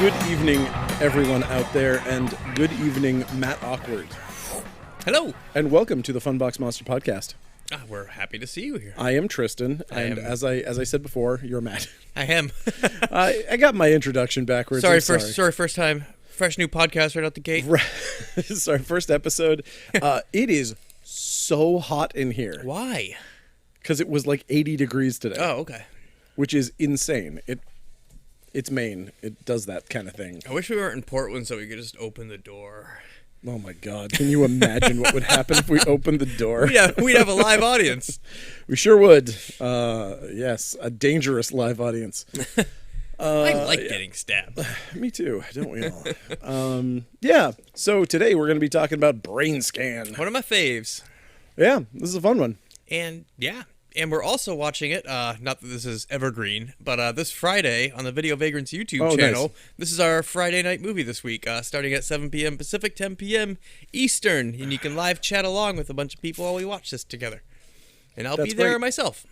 Good evening, everyone out there, and good evening, Matt Awkward. Hello. And welcome to the Funbox Monster Podcast. We're happy to see you here. I am Tristan, and as I said before, you're Matt. I am. I got my introduction backwards. Sorry, first time. Fresh new podcast right out the gate. Sorry, first episode. It is so hot in here. Why? Because it was like 80 degrees today. Oh, okay. Which is insane. It's Maine. It does that kind of thing. I wish we weren't in Portland so we could just open the door. Oh my God. Can you imagine what would happen if we opened the door? Yeah, we'd have a live audience. We sure would. Yes, a dangerous live audience. I like getting stabbed. Me too, don't we all? Yeah, so today we're going to be talking about Brainscan. One of my faves. Yeah, this is a fun one. And we're also watching it, not that this is evergreen, but this Friday on the Video Vagrants YouTube channel. Nice. This is our Friday night movie this week, starting at 7 p.m. Pacific, 10 p.m. Eastern. And you can live chat along with a bunch of people while we watch this together. And I'll be there myself.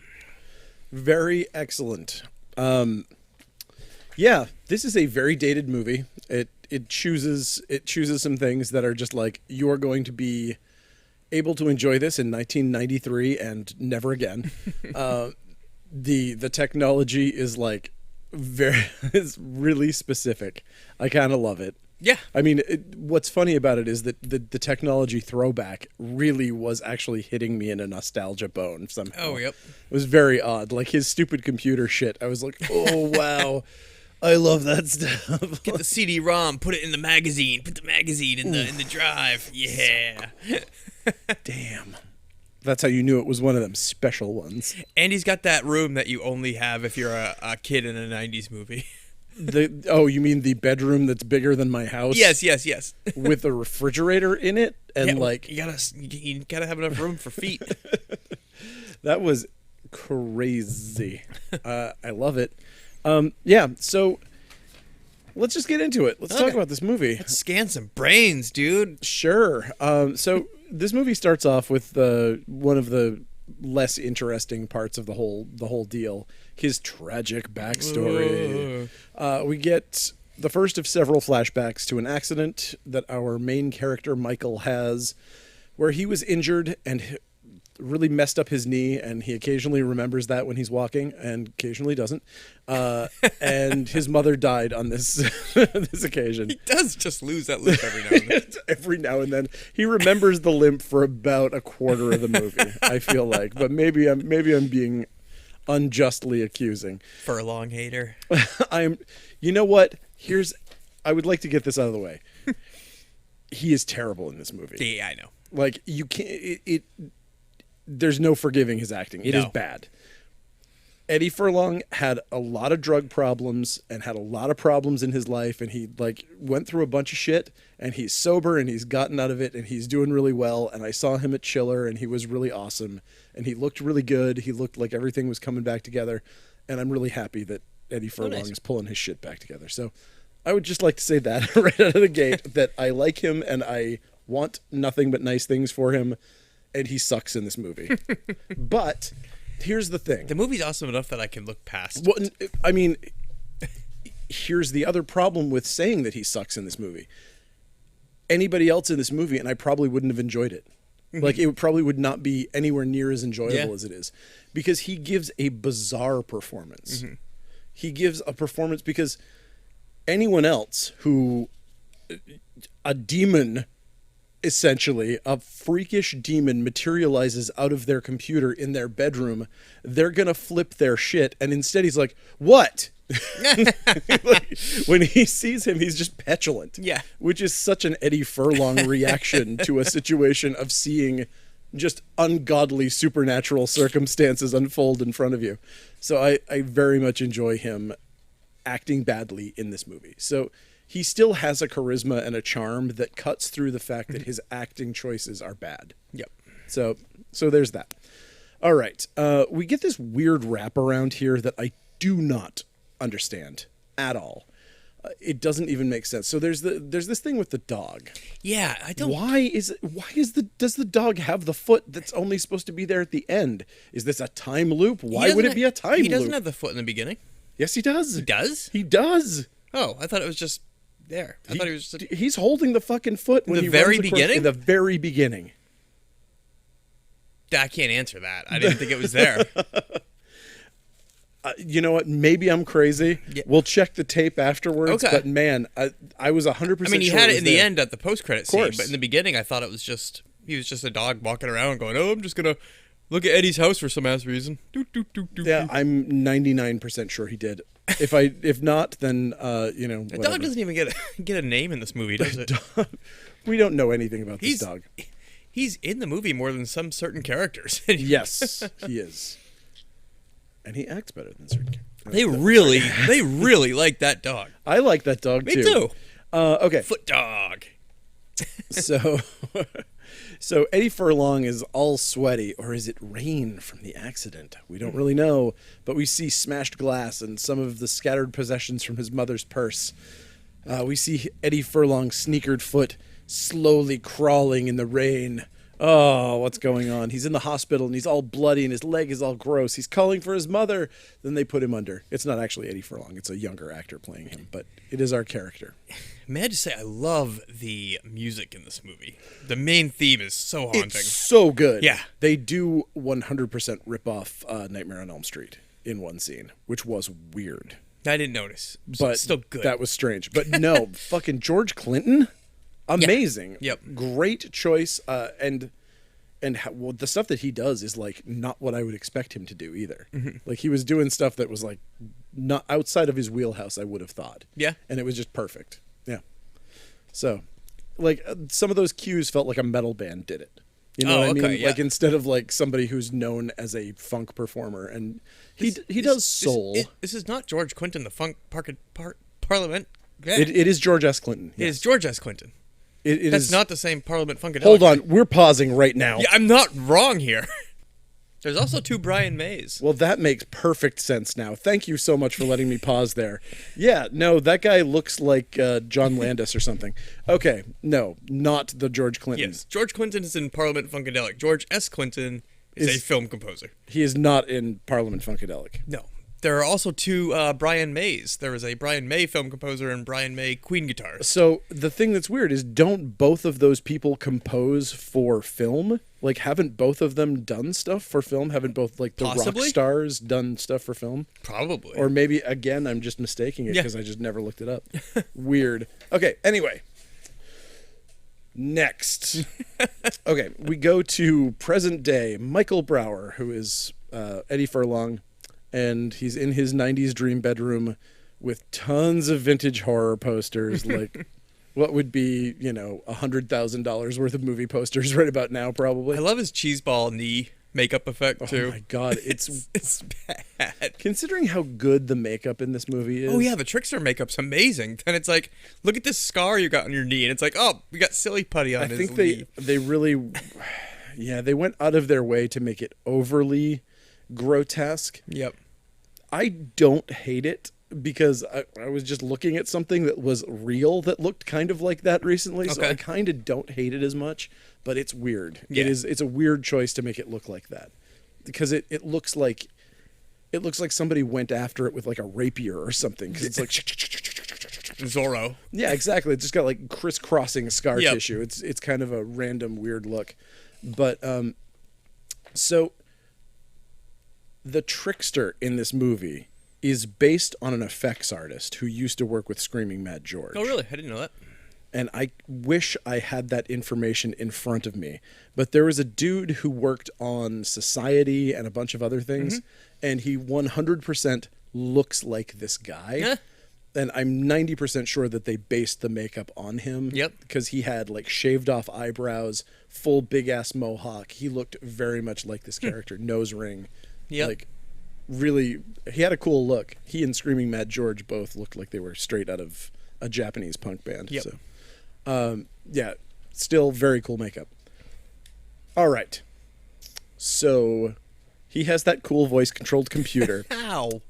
Very excellent. Yeah, this is a very dated movie. It chooses some things that are just like, you are going to be able to enjoy this in 1993 and never again. The technology is like it's really specific. I kind of love it. Yeah. I mean, what's funny about it is that the technology throwback really was actually hitting me in a nostalgia bone somehow. Oh, yep. It was very odd. Like his stupid computer shit. I was like, oh, wow. I love that stuff. Get the CD-ROM, put it in the magazine, put the magazine in the drive. Yeah. Damn. That's how you knew it was one of them special ones. And he's got that room that you only have if you're a kid in a 90s movie. You mean the bedroom that's bigger than my house? Yes. With a refrigerator in it and you gotta have enough room for feet. That was crazy. I love it. Yeah, so let's just get into it. Let's talk about this movie. Let's scan some brains, dude. Sure. So this movie starts off with one of the less interesting parts of the whole deal, his tragic backstory. We get the first of several flashbacks to an accident that our main character Michael has, where he was injured and really messed up his knee, and he occasionally remembers that when he's walking and occasionally doesn't. And his mother died on this this occasion. He does just lose that limp every now and then. Every now and then. He remembers the limp for about a quarter of the movie, I feel like. But maybe I'm being unjustly accusing. Furlong hater. You know what? I would like to get this out of the way. He is terrible in this movie. Yeah, I know. Like, you can't... There's no forgiving his acting. It is bad. Eddie Furlong had a lot of drug problems and had a lot of problems in his life, and he went through a bunch of shit, and he's sober and he's gotten out of it and he's doing really well. And I saw him at Chiller and he was really awesome and he looked really good. He looked like everything was coming back together, and I'm really happy that Eddie Furlong is pulling his shit back together. So I would just like to say that right out of the gate, that I like him and I want nothing but nice things for him. And he sucks in this movie. But here's the thing. The movie's awesome enough that I can look past Well, I mean, here's the other problem with saying that he sucks in this movie. Anybody else in this movie, and I probably wouldn't have enjoyed it. Like, it probably would not be anywhere near as enjoyable as it is. Because he gives a bizarre performance. Mm-hmm. He gives a performance because anyone else who... A demon... Essentially, a freakish demon materializes out of their computer in their bedroom, they're gonna flip their shit, and instead he's like, what? Like, when he sees him, he's just petulant. Yeah. Which is such an Eddie Furlong reaction to a situation of seeing just ungodly supernatural circumstances unfold in front of you. So I very much enjoy him acting badly in this movie. So he still has a charisma and a charm that cuts through the fact that his acting choices are bad. Yep. So there's that. All right. We get this weird wraparound here that I do not understand at all. It doesn't even make sense. So there's this thing with the dog. Yeah, I don't. Does the dog have the foot that's only supposed to be there at the end? Is this a time loop? Why would it be a time loop? He doesn't have the foot in the beginning. Yes, he does. He does? He does. Oh, I thought it was just there. I thought he was just... He's holding the fucking foot when in he the very runs across, beginning? in the very beginning. I can't answer that. I didn't think it was there. You know what? Maybe I'm crazy. Yeah. We'll check the tape afterwards. Okay. But man, I was 100% I mean, he sure had it it was in the there. end at the post-credit scene, but in the beginning, I thought it was just... He was just a dog walking around going, oh, I'm just going to look at Eddie's house for some ass reason. Yeah, I'm 99% sure he did. If not, then, you know, The dog doesn't even get a name in this movie, does it? We don't know anything about this dog. He's in the movie more than some certain characters. Yes, he is. And he acts better than certain characters. They really like that dog. I like that dog, Me too. too. Okay. Foot dog. So Eddie Furlong is all sweaty, or is it rain from the accident? We don't really know, but we see smashed glass and some of the scattered possessions from his mother's purse. We see Eddie Furlong's sneakered foot slowly crawling in the rain. Oh, what's going on? He's in the hospital and he's all bloody and his leg is all gross. He's calling for his mother. Then they put him under. It's not actually Eddie Furlong. It's a younger actor playing him, but it is our character. May I just say, I love the music in this movie. The main theme is so haunting. It's so good. Yeah. They do 100% rip off Nightmare on Elm Street in one scene, which was weird. I didn't notice. But it's still good. That was strange. But no, fucking George Clinton, amazing. Yep. Great choice. And well, the stuff that he does is like not what I would expect him to do either. Mm-hmm. Like he was doing stuff that was like not outside of his wheelhouse, I would have thought. Yeah. And it was just perfect. Yeah. So, like some of those cues felt like a metal band did it. You know what I mean? Yeah. Like instead of like somebody who's known as a funk performer, and he does soul. This is not George Clinton, the funk Parliament. Yeah. It is George S. Clinton. Yes. It is George S. Clinton. That's not the same Parliament Funkadelic. Hold on, we're pausing right now. Yeah, I'm not wrong here. There's also two Brian Mays. Well, that makes perfect sense now. Thank you so much for letting me pause there. Yeah, no, that guy looks like John Landis or something. Okay, no, not the George Clinton. Yes, George Clinton is in Parliament Funkadelic. George S. Clinton is a film composer. He is not in Parliament Funkadelic. No. There are also two Brian Mays. There is a Brian May film composer and Brian May Queen guitars. So the thing that's weird is don't both of those people compose for film? Like haven't both of them done stuff for film? Haven't both like the rock stars done stuff for film? Probably. Or maybe again I'm just mistaking it because I just never looked it up. Weird. Okay, anyway. Next. Okay, we go to present day Michael Brower, who is Eddie Furlong. And he's in his 90s dream bedroom with tons of vintage horror posters, like what would be, you know, $100,000 worth of movie posters right about now, probably. I love his cheeseball knee makeup effect, too. Oh, my God. It's bad. Considering how good the makeup in this movie is. Oh, yeah, the trickster makeup's amazing. And it's like, look at this scar you got on your knee. And it's like, oh, we got silly putty on his knee. I think they really, yeah, they went out of their way to make it overly grotesque. Yep. I don't hate it because I was just looking at something that was real that looked kind of like that recently, so I kind of don't hate it as much, but it's weird. Yeah. It's a weird choice to make it look like that because it looks like somebody went after it with like a rapier or something because it's like Zorro. Yeah, exactly. It's just got like crisscrossing scar tissue. It's kind of a random weird look, but so. The trickster in this movie is based on an effects artist who used to work with Screaming Mad George. Oh, really? I didn't know that. And I wish I had that information in front of me. But there was a dude who worked on Society and a bunch of other things, and he 100% looks like this guy. Yeah. And I'm 90% sure that they based the makeup on him. Yep. Because he had like shaved off eyebrows, full big ass mohawk. He looked very much like this character. Nose ring. Yep. Like, really, he had a cool look. He and Screaming Mad George both looked like they were straight out of a Japanese punk band. Yep. So, yeah, still very cool makeup. All right. So, he has that cool voice-controlled computer. Ow.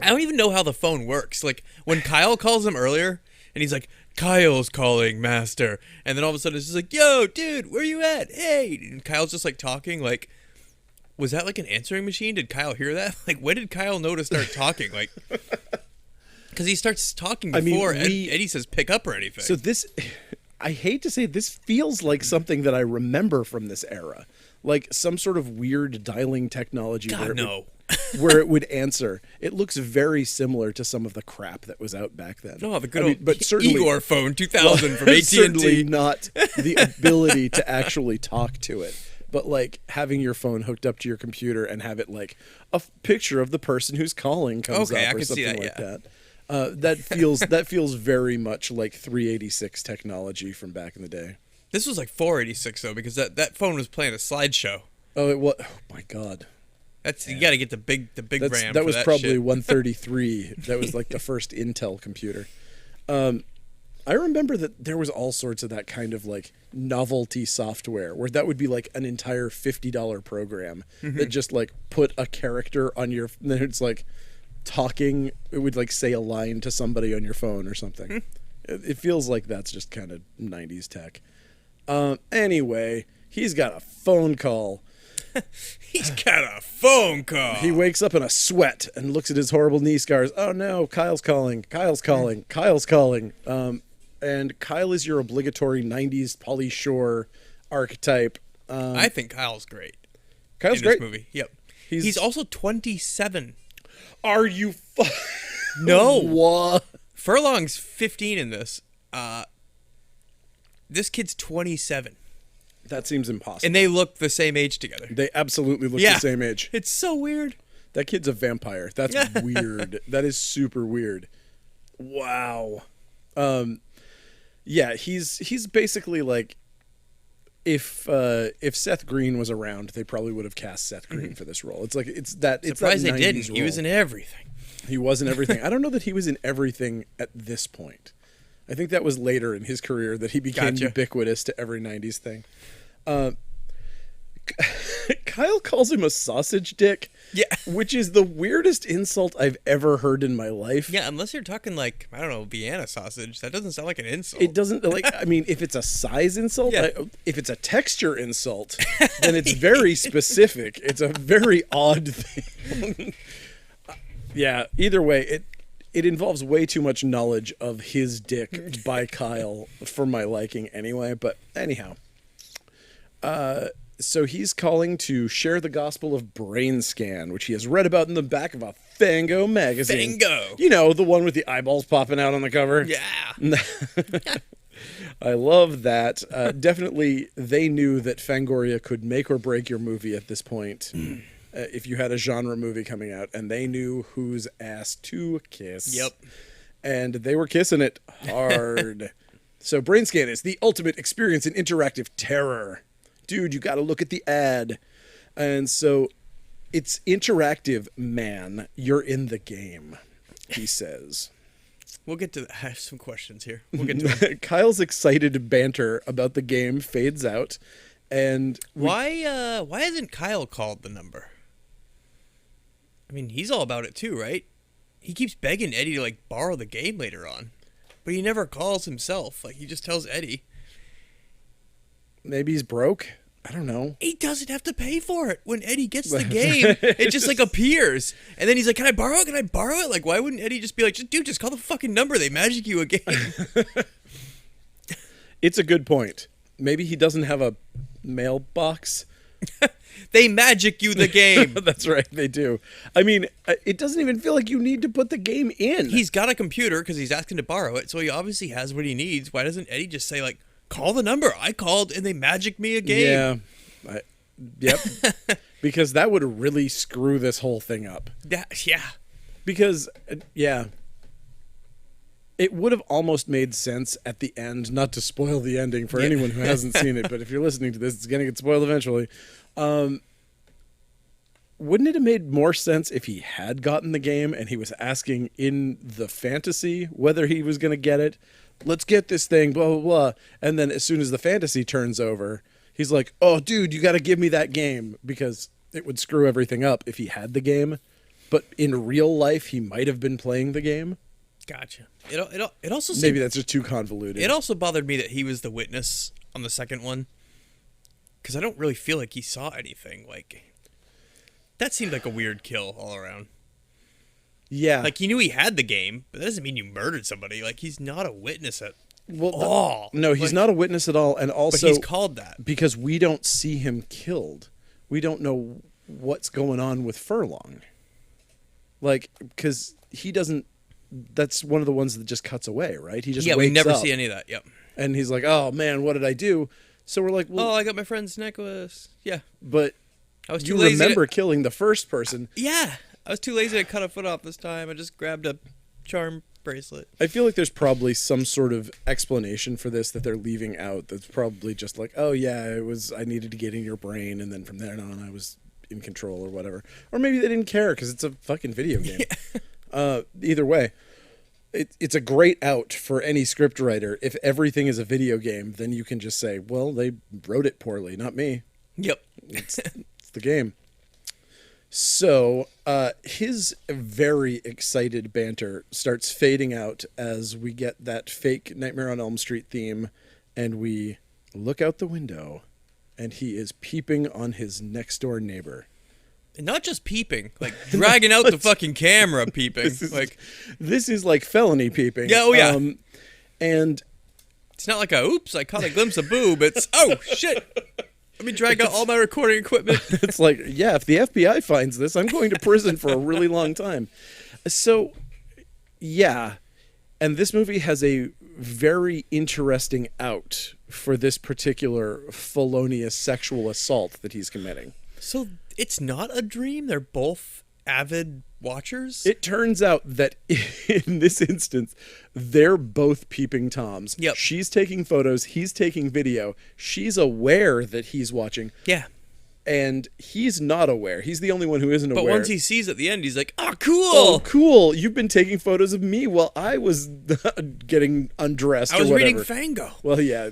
I don't even know how the phone works. Like, when Kyle calls him earlier, and he's like, Kyle's calling, master. And then all of a sudden it's just like, yo, dude, where you at? Hey. And Kyle's just like talking like, was that like an answering machine? Did Kyle hear that? Like, when did Kyle know to start talking? Like, because he starts talking before Eddie says pick up or anything. So this, I hate to say, this feels like something that I remember from this era. Like some sort of weird dialing technology. Where it would answer. It looks very similar to some of the crap that was out back then. No, the good old but certainly, Igor phone 2000 from AT&T. Certainly not the ability to actually talk to it. But like having your phone hooked up to your computer and have it like a picture of the person who's calling comes up or something like that. That feels very much like 386 technology from back in the day. This was like 486 though, because that phone was playing a slideshow. Oh, it was. Oh my God. You got to get the big RAM. That was that probably shit. 133. That was like the first Intel computer. I remember that there was all sorts of that kind of like novelty software where that would be like an entire $50 program that just like put a character on your. Then it's like talking. It would like say a line to somebody on your phone or something. It feels like that's just kind of 90s tech. Anyway, he's got a phone call. He's got a phone call. He wakes up in a sweat and looks at his horrible knee scars. Oh no, Kyle's calling. Kyle's calling. Kyle's calling. And Kyle is your obligatory 90s Pauly Shore archetype. I think Kyle's great. Kyle's great. In this movie. Yep. He's also 27. Are you No. What? Furlong's 15 in this. This kid's 27. That seems impossible. And they look the same age together. They absolutely look the same age. It's so weird. That kid's a vampire. That's weird. That is super weird. Wow. Yeah, he's basically like if Seth Green was around, they probably would have cast Seth Green for this role. It's like Surprised they didn't. Role. He was in everything. He was in everything. I don't know that he was in everything at this point. I think that was later in his career that he became ubiquitous to every 90s thing. Kyle calls him a sausage dick, which is the weirdest insult I've ever heard in my life. Yeah, unless you're talking like, I don't know, Vienna sausage. That doesn't sound like an insult. It doesn't, like, I mean, if it's a size insult, if it's a texture insult, then it's very specific. It's a very odd thing. Yeah, either way, it involves way too much knowledge of his dick by Kyle for my liking anyway, but anyhow. So he's calling to share the gospel of Brainscan, which he has read about in the back of a Fango magazine. Fango! You know, the one with the eyeballs popping out on the cover. Yeah! I love that. Definitely, they knew that Fangoria could make or break your movie at this point. If you had a genre movie coming out, and they knew whose ass to kiss. Yep. And they were kissing it hard. So Brainscan is the ultimate experience in interactive terror. Dude, you got to look at the ad. And so it's interactive, man. You're in the game, he says. We'll get to that. I have some questions here. We'll get to them. Kyle's excited banter about the game fades out. And why hasn't Kyle called the number? I mean, he's all about it too, right? He keeps begging Eddie to like borrow the game later on, but he never calls himself. Like, he just tells Eddie. Maybe he's broke. I don't know. He doesn't have to pay for it. When Eddie gets the game, it just like appears. And then he's like, can I borrow it? Can I borrow it? Like, why wouldn't Eddie just be like, dude, just call the fucking number. They magic you a game. It's a good point. Maybe he doesn't have a mailbox. They magic you the game. That's right, they do. I mean, it doesn't even feel like you need to put the game in. He's got a computer because he's asking to borrow it, so he obviously has what he needs. Why doesn't Eddie just say, like, call the number? I called and they magic me a game. Yeah. Yep. Because that would really screw this whole thing up. Yeah. Because, it would have almost made sense at the end, not to spoil the ending for anyone who hasn't seen it, but if you're listening to this, it's going to get spoiled eventually. Wouldn't it have made more sense if he had gotten the game and he was asking in the fantasy whether he was going to get it? Let's get this thing, blah, blah, blah. And then as soon as the fantasy turns over, he's like, oh, dude, you got to give me that game, because it would screw everything up if he had the game. But in real life, he might have been playing the game. Gotcha. It also seemed, maybe that's just too convoluted. It also bothered me that he was the witness on the second one, because I don't really feel like he saw anything. Like, That seemed like a weird kill all around. Yeah. Like, he knew he had the game, but that doesn't mean you murdered somebody. Like, he's not a witness at Well, all. No, he's not a witness at all, and also but he's called that because we don't see him killed. We don't know what's going on with Furlong. Like, because he doesn't. That's one of the ones that just cuts away, right? He just we never up, see any of that. Yep. And he's like, "Oh man, what did I do?" So we're like, "Well, I got my friend's necklace." Yeah, but I was you remember killing the first person. Yeah, I was too lazy to cut a foot off this time. I just grabbed a charm bracelet. I feel like there's probably some sort of explanation for this that they're leaving out. That's probably just like, "Oh yeah, I needed to get in your brain, and then from there on, I was in control or whatever." Or maybe they didn't care because it's a fucking video game. Either way, it's a great out for any scriptwriter. If everything is a video game, then you can just say, well, they wrote it poorly, not me. Yep. It's the game. So his very excited banter starts fading out as we get that fake Nightmare on Elm Street theme, and we look out the window, and he is peeping on his next door neighbor. And not just peeping, like dragging out the fucking camera peeping. This is like felony peeping. Yeah, oh yeah. And it's not like oops, I caught a glimpse of boob. It's, oh shit. Let me drag out all my recording equipment. It's like, yeah, if the FBI finds this, I'm going to prison for a really long time. So, yeah. And this movie has a very interesting out for this particular felonious sexual assault that he's committing. So it's not a dream? They're both avid watchers? It turns out that in this instance, they're both peeping Toms. Yep. She's taking photos. He's taking video. She's aware that he's watching. Yeah. And he's not aware. He's the only one who isn't aware. But once he sees at the end, he's like, oh, cool. Oh, cool. You've been taking photos of me while I was getting undressed or whatever. I was reading Fango. Well, yeah.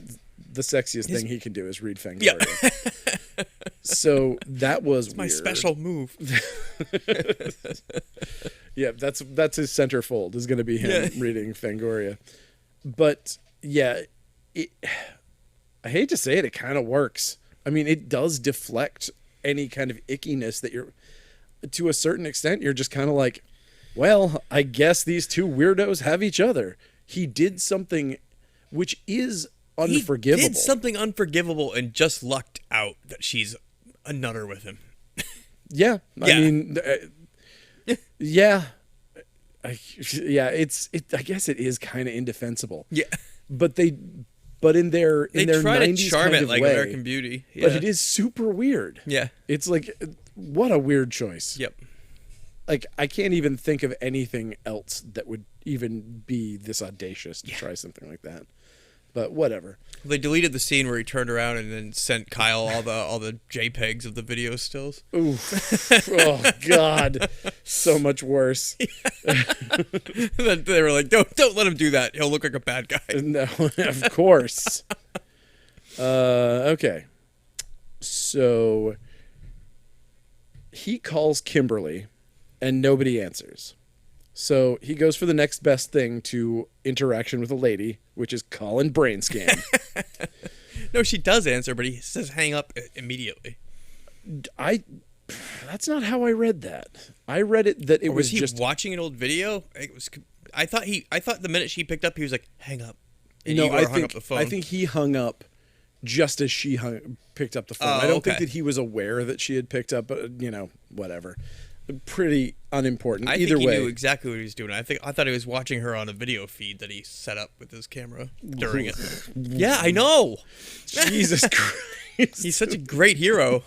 The sexiest thing he can do is read Fangoria. Yeah. So that was my special move. Yeah, that's his centerfold is going to be him reading Fangoria. But yeah, I hate to say it, it kind of works. I mean, it does deflect any kind of ickiness that you're, to a certain extent, you're just kind of like, well, I guess these two weirdos have each other. He did something which is unforgivable. He did something unforgivable and just lucked out that she's a nutter with him. Yeah. I mean, yeah. I guess it is kind of indefensible. Yeah. But in their try 90s to charm kind it of like way, American Beauty. Yeah. But it is super weird. Yeah. It's like, what a weird choice. Yep. Like, I can't even think of anything else that would even be this audacious to try something like that. But whatever. They deleted the scene where he turned around and then sent Kyle all the JPEGs of the video stills. Oof. Oh God, so much worse. Then they were like, "Don't let him do that. He'll look like a bad guy." No, of course. Okay. So he calls Kimberly, and nobody answers. So he goes for the next best thing to interaction with a lady, which is calling Brainscan. No, she does answer, but he says hang up immediately. That's not how I read that. I read it that it was he just watching an old video. I thought the minute she picked up, he was like hang up. And no, hung up the phone. I think he hung up just as she picked up the phone. I don't think that he was aware that she had picked up, but whatever. Pretty unimportant. Either way, he knew exactly what he was doing. I thought he was watching her on a video feed that he set up with his camera during it. Yeah, I know. Jesus Christ. He's such a great hero.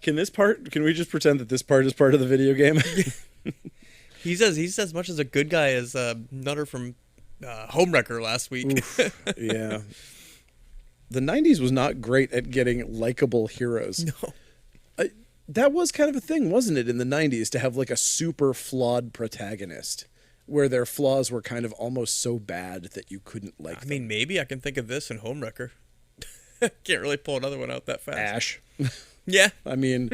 Can we just pretend that this part is part of the video game? He's as much as a good guy as Nutter from Homewrecker last week. Oof, yeah. The 90s was not great at getting likable heroes. No. That was kind of a thing, wasn't it, in the 90s, to have like a super flawed protagonist where their flaws were kind of almost so bad that you couldn't like them. I mean, maybe I can think of this in Homewrecker. Can't really pull another one out that fast. Ash. Yeah. I mean,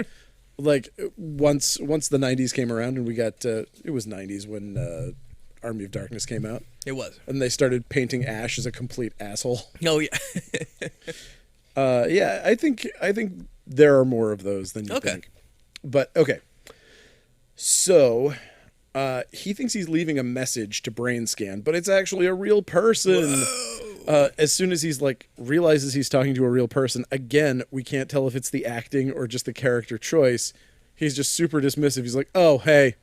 like, once the 90s came around and we got, it was 90s when Army of Darkness came out. It was. And they started painting Ash as a complete asshole. Oh, yeah. Yeah, I think there are more of those than you think. But okay. So he thinks he's leaving a message to Brainscan, but it's actually a real person. As soon as he's like realizes he's talking to a real person, again, we can't tell if it's the acting or just the character choice. He's just super dismissive. He's like, "Oh, hey.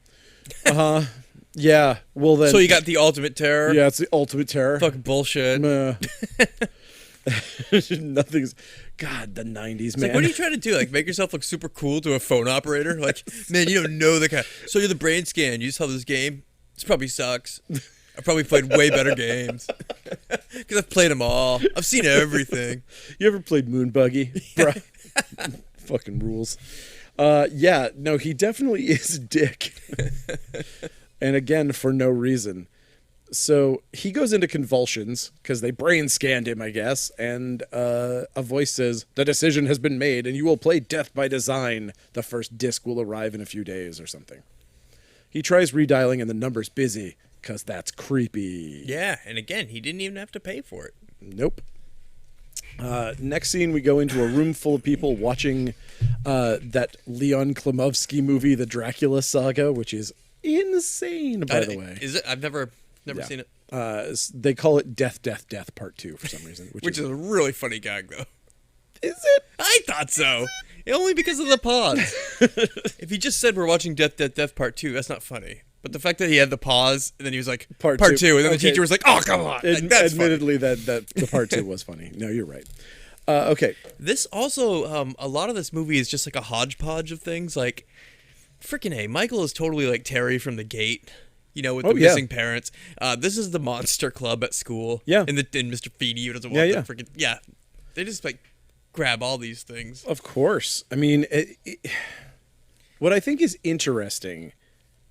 Yeah, well then." So you got the ultimate terror? Yeah, it's the ultimate terror. Fucking bullshit. Nothing's... God, the 90s, man. Like, what are you trying to do? Like, make yourself look super cool to a phone operator? Like, man, you don't know the guy. So you're the Brainscan. You just have this game. This probably sucks. I've probably played way better games. Because I've played them all. I've seen everything. You ever played Moon Buggy? Bro. Fucking rules. Yeah, no, he definitely is a dick. And again, for no reason. So he goes into convulsions because they brain scanned him, I guess. And a voice says, "The decision has been made and you will play Death by Design. The first disc will arrive in a few days," or something. He tries redialing and the number's busy because that's creepy. Yeah, and again, he didn't even have to pay for it. Nope. Next scene, we go into a room full of people watching that Leon Klimovsky movie, The Dracula Saga, which is insane, by the way. Is it? I've never seen it. They call it Death, Death, Death Part 2 for some reason. Which is a really funny gag, though. Is it? I thought so. Only because of the pause. If he just said we're watching Death, Death, Death Part 2, that's not funny. But the fact that he had the pause, and then he was like, Part 2, and then the teacher was like, "Oh, come on." Like, that's admittedly, that the Part 2 was funny. No, you're right. Okay. This also, a lot of this movie is just like a hodgepodge of things. Like, freaking A, Michael is totally like Terry from The Gate. You know, with the missing parents. This is the monster club at school. Yeah. And Mr. Feeny, who doesn't want the freaking... Yeah. They just, like, grab all these things. Of course. I mean, what I think is interesting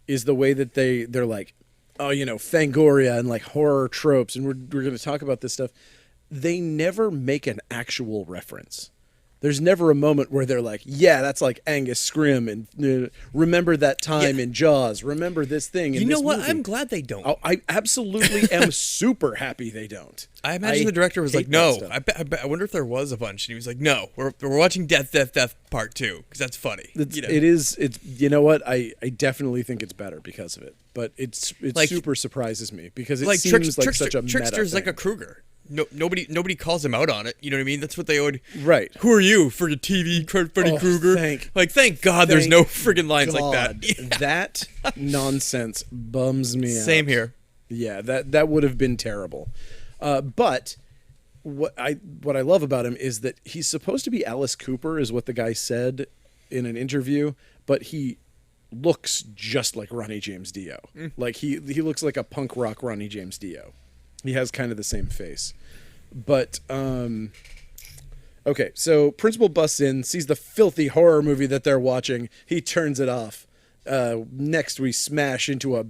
is the way that they're like, oh, you know, Fangoria and, like, horror tropes, and we're going to talk about this stuff. They never make an actual reference. There's never a moment where they're like, yeah, that's like Angus Scrimm, and remember that time in Jaws. Remember this thing in this movie. You know what? I'm glad they don't. Oh, I absolutely am super happy they don't. I imagine the director was like, no. I wonder if there was a bunch. And he was like, no, we're watching Death, Death, Death Part 2, because that's funny. You know? It's you know what? I definitely think it's better because of it. But it like, super surprises me because it like seems like such a meta Trickster's thing. Like a Kruger. No, nobody calls him out on it. You know what I mean? That's what they would. Right. Who are you for your TV, Freddy Krueger? Thank God there's no friggin' lines like that. Yeah. That nonsense bums me out. Same here. Yeah, that would have been terrible. But what I love about him is that he's supposed to be Alice Cooper, is what the guy said in an interview, but he looks just like Ronnie James Dio. Like he looks like a punk rock Ronnie James Dio. He has kind of the same face. But, okay, so Principal busts in, sees the filthy horror movie that they're watching. He turns it off. Next, we smash into a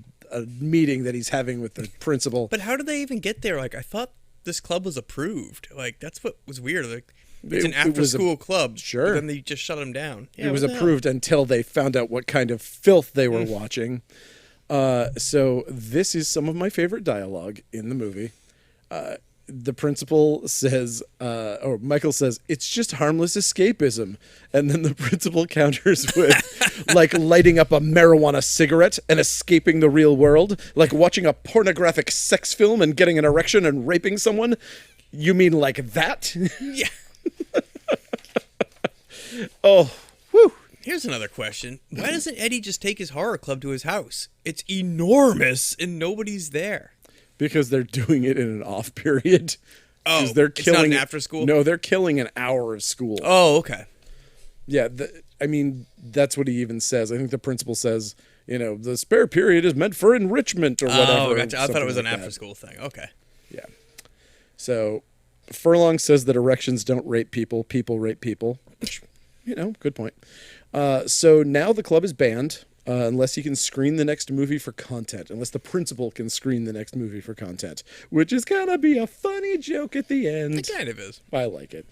meeting that he's having with the principal. But how did they even get there? Like, I thought this club was approved. Like, that's what was weird. Like, it's an after-school club. Sure. But then they just shut him down. Yeah, it was approved until they found out what kind of filth they were watching. So this is some of my favorite dialogue in the movie. The principal says, or Michael says, "It's just harmless escapism." And then the principal counters with, like, lighting up a marijuana cigarette and escaping the real world, like watching a pornographic sex film and getting an erection and raping someone. You mean like that? Yeah. Oh, whew. Here's another question. Why doesn't Eddie just take his horror club to his house? It's enormous and nobody's there. Because they're doing it in an off period. Oh, it's not an after school? No, they're killing an hour of school. Oh, okay. Yeah, I mean, that's what he even says. I think the principal says, you know, the spare period is meant for enrichment or whatever. Oh, gotcha. I thought it was an after school thing. Okay. Yeah. So Furlong says that erections don't rape people. People rape people. You know, good point. So now the club is banned. Unless he can screen the next movie for content. Unless the principal can screen the next movie for content. Which is going to be a funny joke at the end. It kind of is. I like it.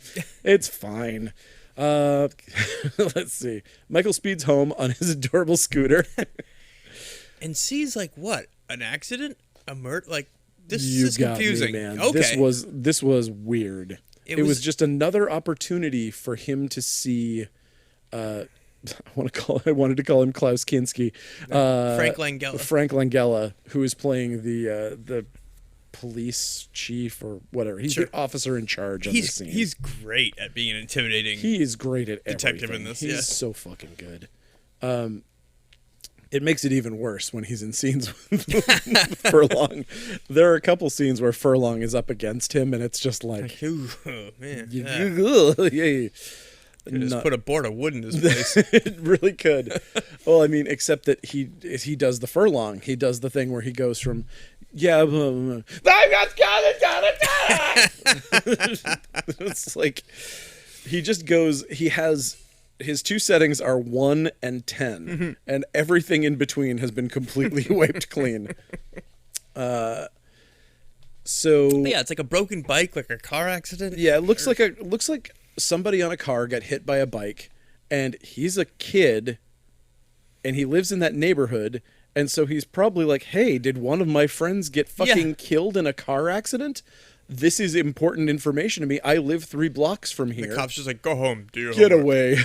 It's fine. Let's see. Michael speeds home on his adorable scooter. And sees, like, what? An accident? A murder? Like, this is confusing. Me, man. Okay. This was weird. It was just another opportunity for him to see... I wanted to call him Klaus Kinski. Frank Langella. Frank Langella, who is playing the police chief or whatever. He's the officer in charge on this scene. He's great at being an intimidating. He is great at detective everything. in this. He's so fucking good. It makes it even worse when he's in scenes with Furlong. There are a couple scenes where Furlong is up against him, and it's just like, ooh, man, could just put a board of wood in his face. It really could. Well, I mean, except that he does the Furlong. He does the thing where he goes from, it's like he just goes. He has his two settings are 1 and 10, and everything in between has been completely wiped clean. So yeah, it's like a broken bike, like a car accident. Yeah, it looks like somebody on a car got hit by a bike, and he's a kid, and he lives in that neighborhood, and so he's probably like, hey, did one of my friends get fucking killed in a car accident? This is important information to me. I live 3 blocks from here. The cop's just like, go home, do your Get homework. away.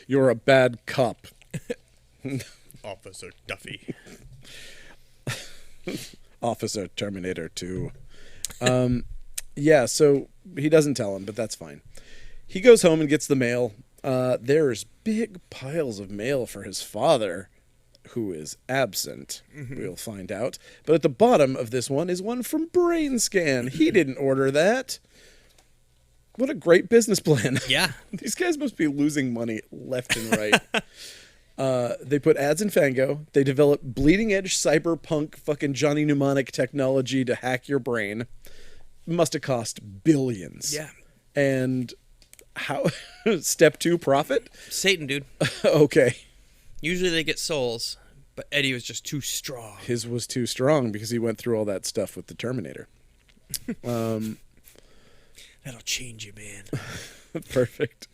You're a bad cop. Officer Duffy. Officer Terminator 2. Yeah, so he doesn't tell him, but that's fine. He goes home and gets the mail. There's big piles of mail for his father, who is absent. We'll find out. But at the bottom of this one is one from Brainscan. He didn't order that. What a great business plan. Yeah. These guys must be losing money left and right. They put ads in Fango. They develop bleeding edge cyberpunk fucking Johnny Mnemonic technology to hack your brain. Must have cost billions. Yeah. And how? Step 2, profit? Satan, dude. Okay. Usually they get souls, but Eddie was just too strong. His was too strong because he went through all that stuff with the Terminator. That'll change you, man. Perfect.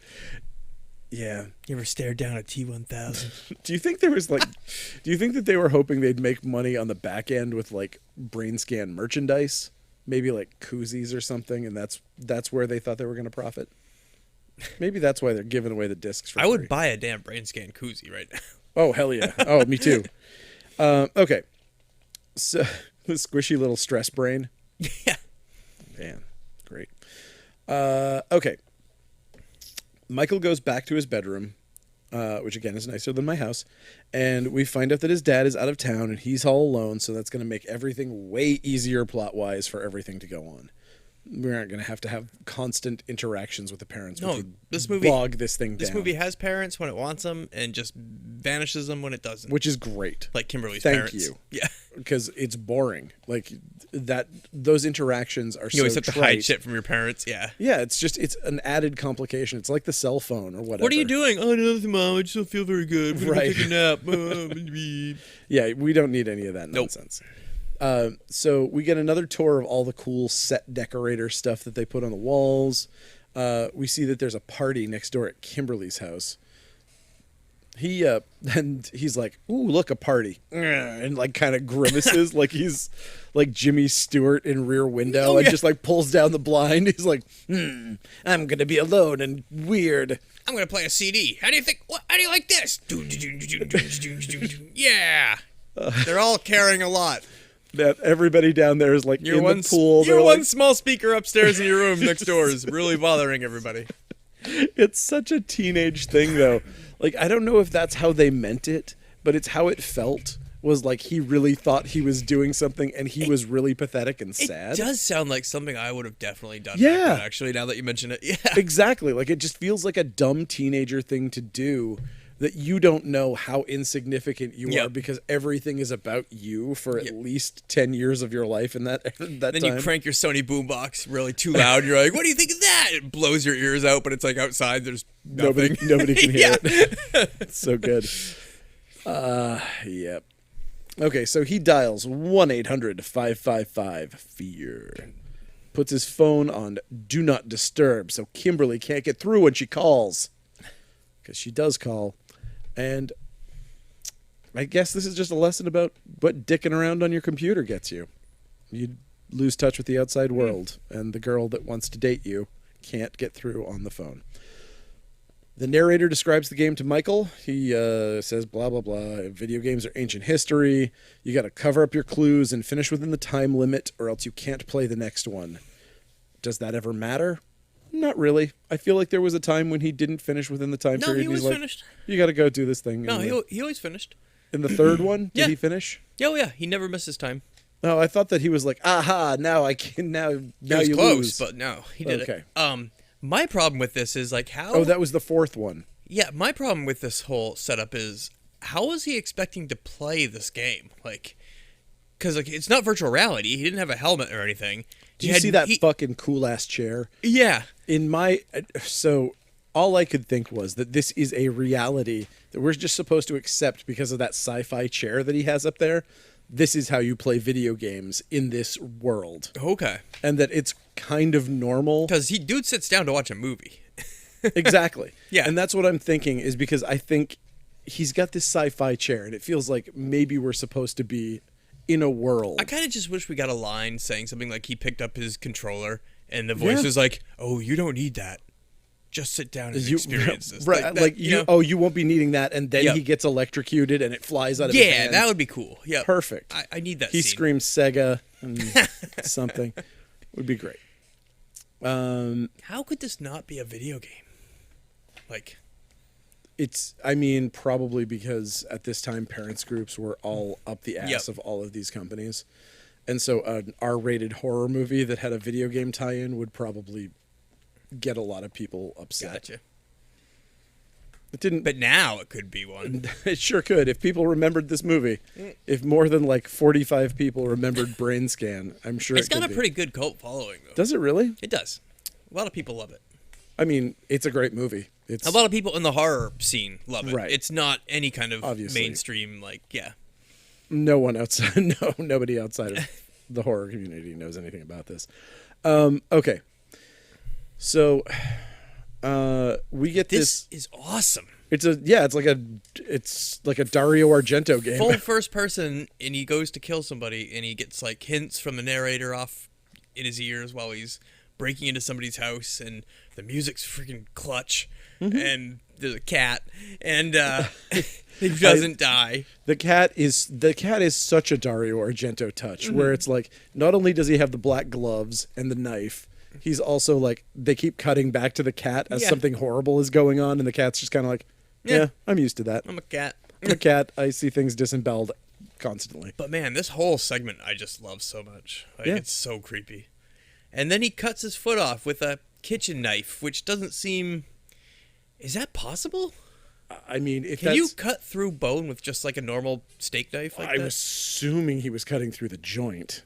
Yeah. You ever stared down a T-1000? Do you think that they were hoping they'd make money on the back end with like Brainscan merchandise? Maybe like koozies or something, and that's where they thought they were going to profit? Maybe that's why they're giving away the discs for free. I would buy a damn Brainscan koozie right now. Oh, hell yeah. Oh, me too. Okay. So, the squishy little stress brain. Yeah. Man, great. Okay. Michael goes back to his bedroom, which again is nicer than my house, and we find out that his dad is out of town and he's all alone, so that's going to make everything way easier plot-wise for everything to go on. We aren't going to have constant interactions with the parents. No, which this movie bog this thing down. This movie has parents when it wants them and just vanishes them when it doesn't. Which is great. Like Kimberly's parents. Thank you. Yeah. Because it's boring. Like that. Those interactions are you always have trite. to hide shit from your parents. Yeah. Yeah, it's an added complication. It's like the cell phone or whatever. What are you doing? Oh, nothing, Mom. I just don't feel very good. I'm right. Take a nap. Yeah, we don't need any of that nonsense. So we get another tour of all the cool set decorator stuff that they put on the walls. We see that there's a party next door at Kimberly's house. And he's like, "Ooh, look, a party," and like kind of grimaces like he's like Jimmy Stewart in Rear Window, and just like pulls down the blind. He's like, "I'm gonna be alone and weird. I'm gonna play a CD. How do you think? How do you like this? Yeah." They're all carrying a lot. That everybody down there is like in the pool. Your one small speaker upstairs in your room next door is really bothering everybody. It's such a teenage thing, though. Like, I don't know if that's how they meant it, but it's how it felt. Was like he really thought he was doing something, and he was really pathetic and sad. It does sound like something I would have definitely done. Yeah, actually, now that you mention it, yeah, exactly. Like it just feels like a dumb teenager thing to do. That you don't know how insignificant you are because everything is about you for at least 10 years of your life in that then time. You crank your Sony boombox really too loud and you're like, what do you think of that? It blows your ears out, but it's like outside there's nothing. Nobody can hear it. It's so good. Yep. Okay, so he dials 1-800-555-FEAR. Puts his phone on Do Not Disturb so Kimberly can't get through when she calls. Because she does call. And I guess this is just a lesson about what dicking around on your computer gets you. You lose touch with the outside world, and the girl that wants to date you can't get through on the phone. The narrator describes the game to Michael. He says, blah, blah, blah. Video games are ancient history. You got to cover up your clues and finish within the time limit, or else you can't play the next one. Does that ever matter? Not really. I feel like there was a time when he didn't finish within the time period. No, he was finished. You got to go do this thing. No, he always finished. In the third one, did he finish? Oh, yeah. He never missed his time. No, I thought that he was like, aha, now I can, now he was you close, lose. But no, he did it. My problem with this is like how... Oh, that was the fourth one. Yeah, my problem with this whole setup is how was he expecting to play this game? Like, because like it's not virtual reality. He didn't have a helmet or anything. Do you see that fucking cool-ass chair? Yeah. So all I could think was that this is a reality that we're just supposed to accept because of that sci-fi chair that he has up there. This is how you play video games in this world. Okay. And that it's kind of normal. Because dude sits down to watch a movie. Exactly. Yeah. And that's what I'm thinking is because I think he's got this sci-fi chair and it feels like maybe we're supposed to be in a world. I kind of just wish we got a line saying something like he picked up his controller and the voice was like, oh, you don't need that. Just sit down and experience this. Right. You won't be needing that. And then he gets electrocuted and it flies out of his hand. Yeah, that would be cool. Yeah. Perfect. I need that He scene. screams Sega and something. Would be great. How could this not be a video game? Like, probably because at this time parents groups were all up the ass of all of these companies. And so an R-rated horror movie that had a video game tie-in would probably get a lot of people upset. Gotcha. It didn't. But now it could be one. It sure could. If people remembered this movie, if more than like 45 people remembered Brainscan, I'm sure it's got a pretty good cult following, though. Does it really? It does. A lot of people love it. I mean, it's a great movie. A lot of people in the horror scene love it. Right. It's not any kind of Obviously. mainstream, No one outside, nobody outside of the horror community knows anything about this. Okay. So, we get this. This is awesome. It's like a Dario Argento game. Full first person, and he goes to kill somebody, and he gets like hints from the narrator off in his ears while he's breaking into somebody's house, and the music's freaking clutch, and there's a cat, and he doesn't die. The cat is such a Dario Argento touch, where it's like not only does he have the black gloves and the knife, he's also like they keep cutting back to the cat as something horrible is going on, and the cat's just kind of like, yeah, I'm used to that. I'm a cat. I'm a cat. I see things disemboweled constantly. But man, this whole segment I just love so much. It's so creepy. And then he cuts his foot off with a kitchen knife, which doesn't seem... Is that possible? I mean, Can you cut through bone with just like a normal steak knife like that? I'm assuming he was cutting through the joint.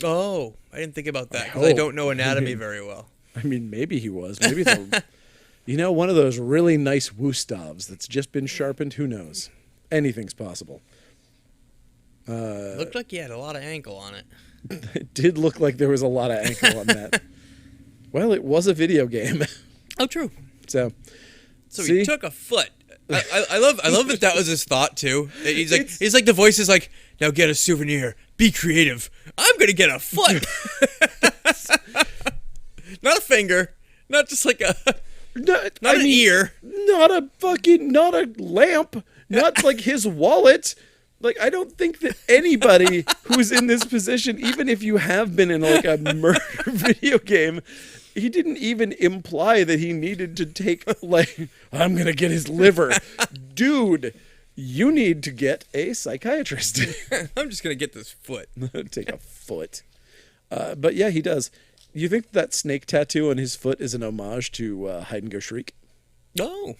Oh, I didn't think about that because I don't know anatomy very well. I mean, maybe he was. Maybe it's one of those really nice Wustavs that's just been sharpened. Who knows? Anything's possible. Looked like he had a lot of ankle on it. It did look like there was a lot of ankle on that. Well, it was a video game. Oh, true. So he took a foot. I love that was his thought too. He's like the voice is like, now get a souvenir, be creative. I'm gonna get a foot, not a finger, not just like not an ear, not a lamp, not like his wallet. Like, I don't think that anybody who's in this position, even if you have been in like a murder video game, he didn't even imply that he needed to take, like, I'm going to get his liver. Dude, you need to get a psychiatrist. I'm just going to get this foot. Take a foot. But yeah, he does. You think that snake tattoo on his foot is an homage to Hide and Go Shriek? No.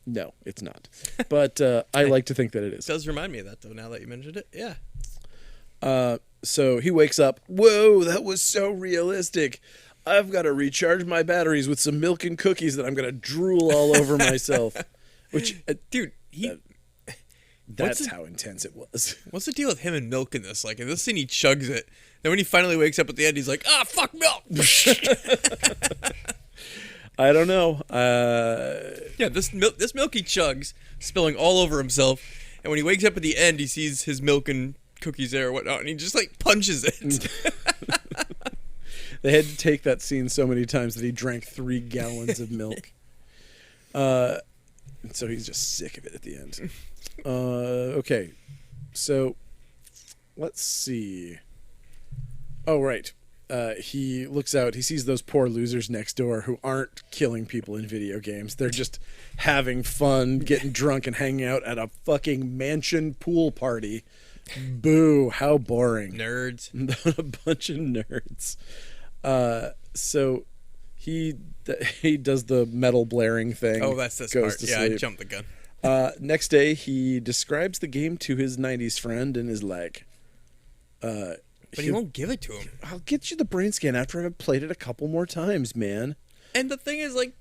No, it's not. But I like to think that it is. It does remind me of that, though, now that you mentioned it. Yeah. So he wakes up. Whoa, that was so realistic. I've got to recharge my batteries with some milk and cookies that I'm going to drool all over myself. Which, dude, that's how intense it was. What's the deal with him and milk in this? Like, in this scene, he chugs it. Then when he finally wakes up at the end, he's like, fuck milk. I don't know. This milk he chugs, spilling all over himself. And when he wakes up at the end, he sees his milk and cookies there or whatnot, and he just like punches it. They had to take that scene so many times that he drank 3 gallons of milk. So he's just sick of it at the end. Okay, so let's see. Oh, right. He looks out. He sees those poor losers next door who aren't killing people in video games. They're just having fun, getting drunk, and hanging out at a fucking mansion pool party. Boo, how boring. Nerds. A bunch of nerds. So he does the metal blaring thing. Oh, that's the part. Yeah, I jumped the gun. Next day, he describes the game to his 90s friend and is like... But he won't give it to him. I'll get you the Brainscan after I've played it a couple more times, man. And the thing is, like,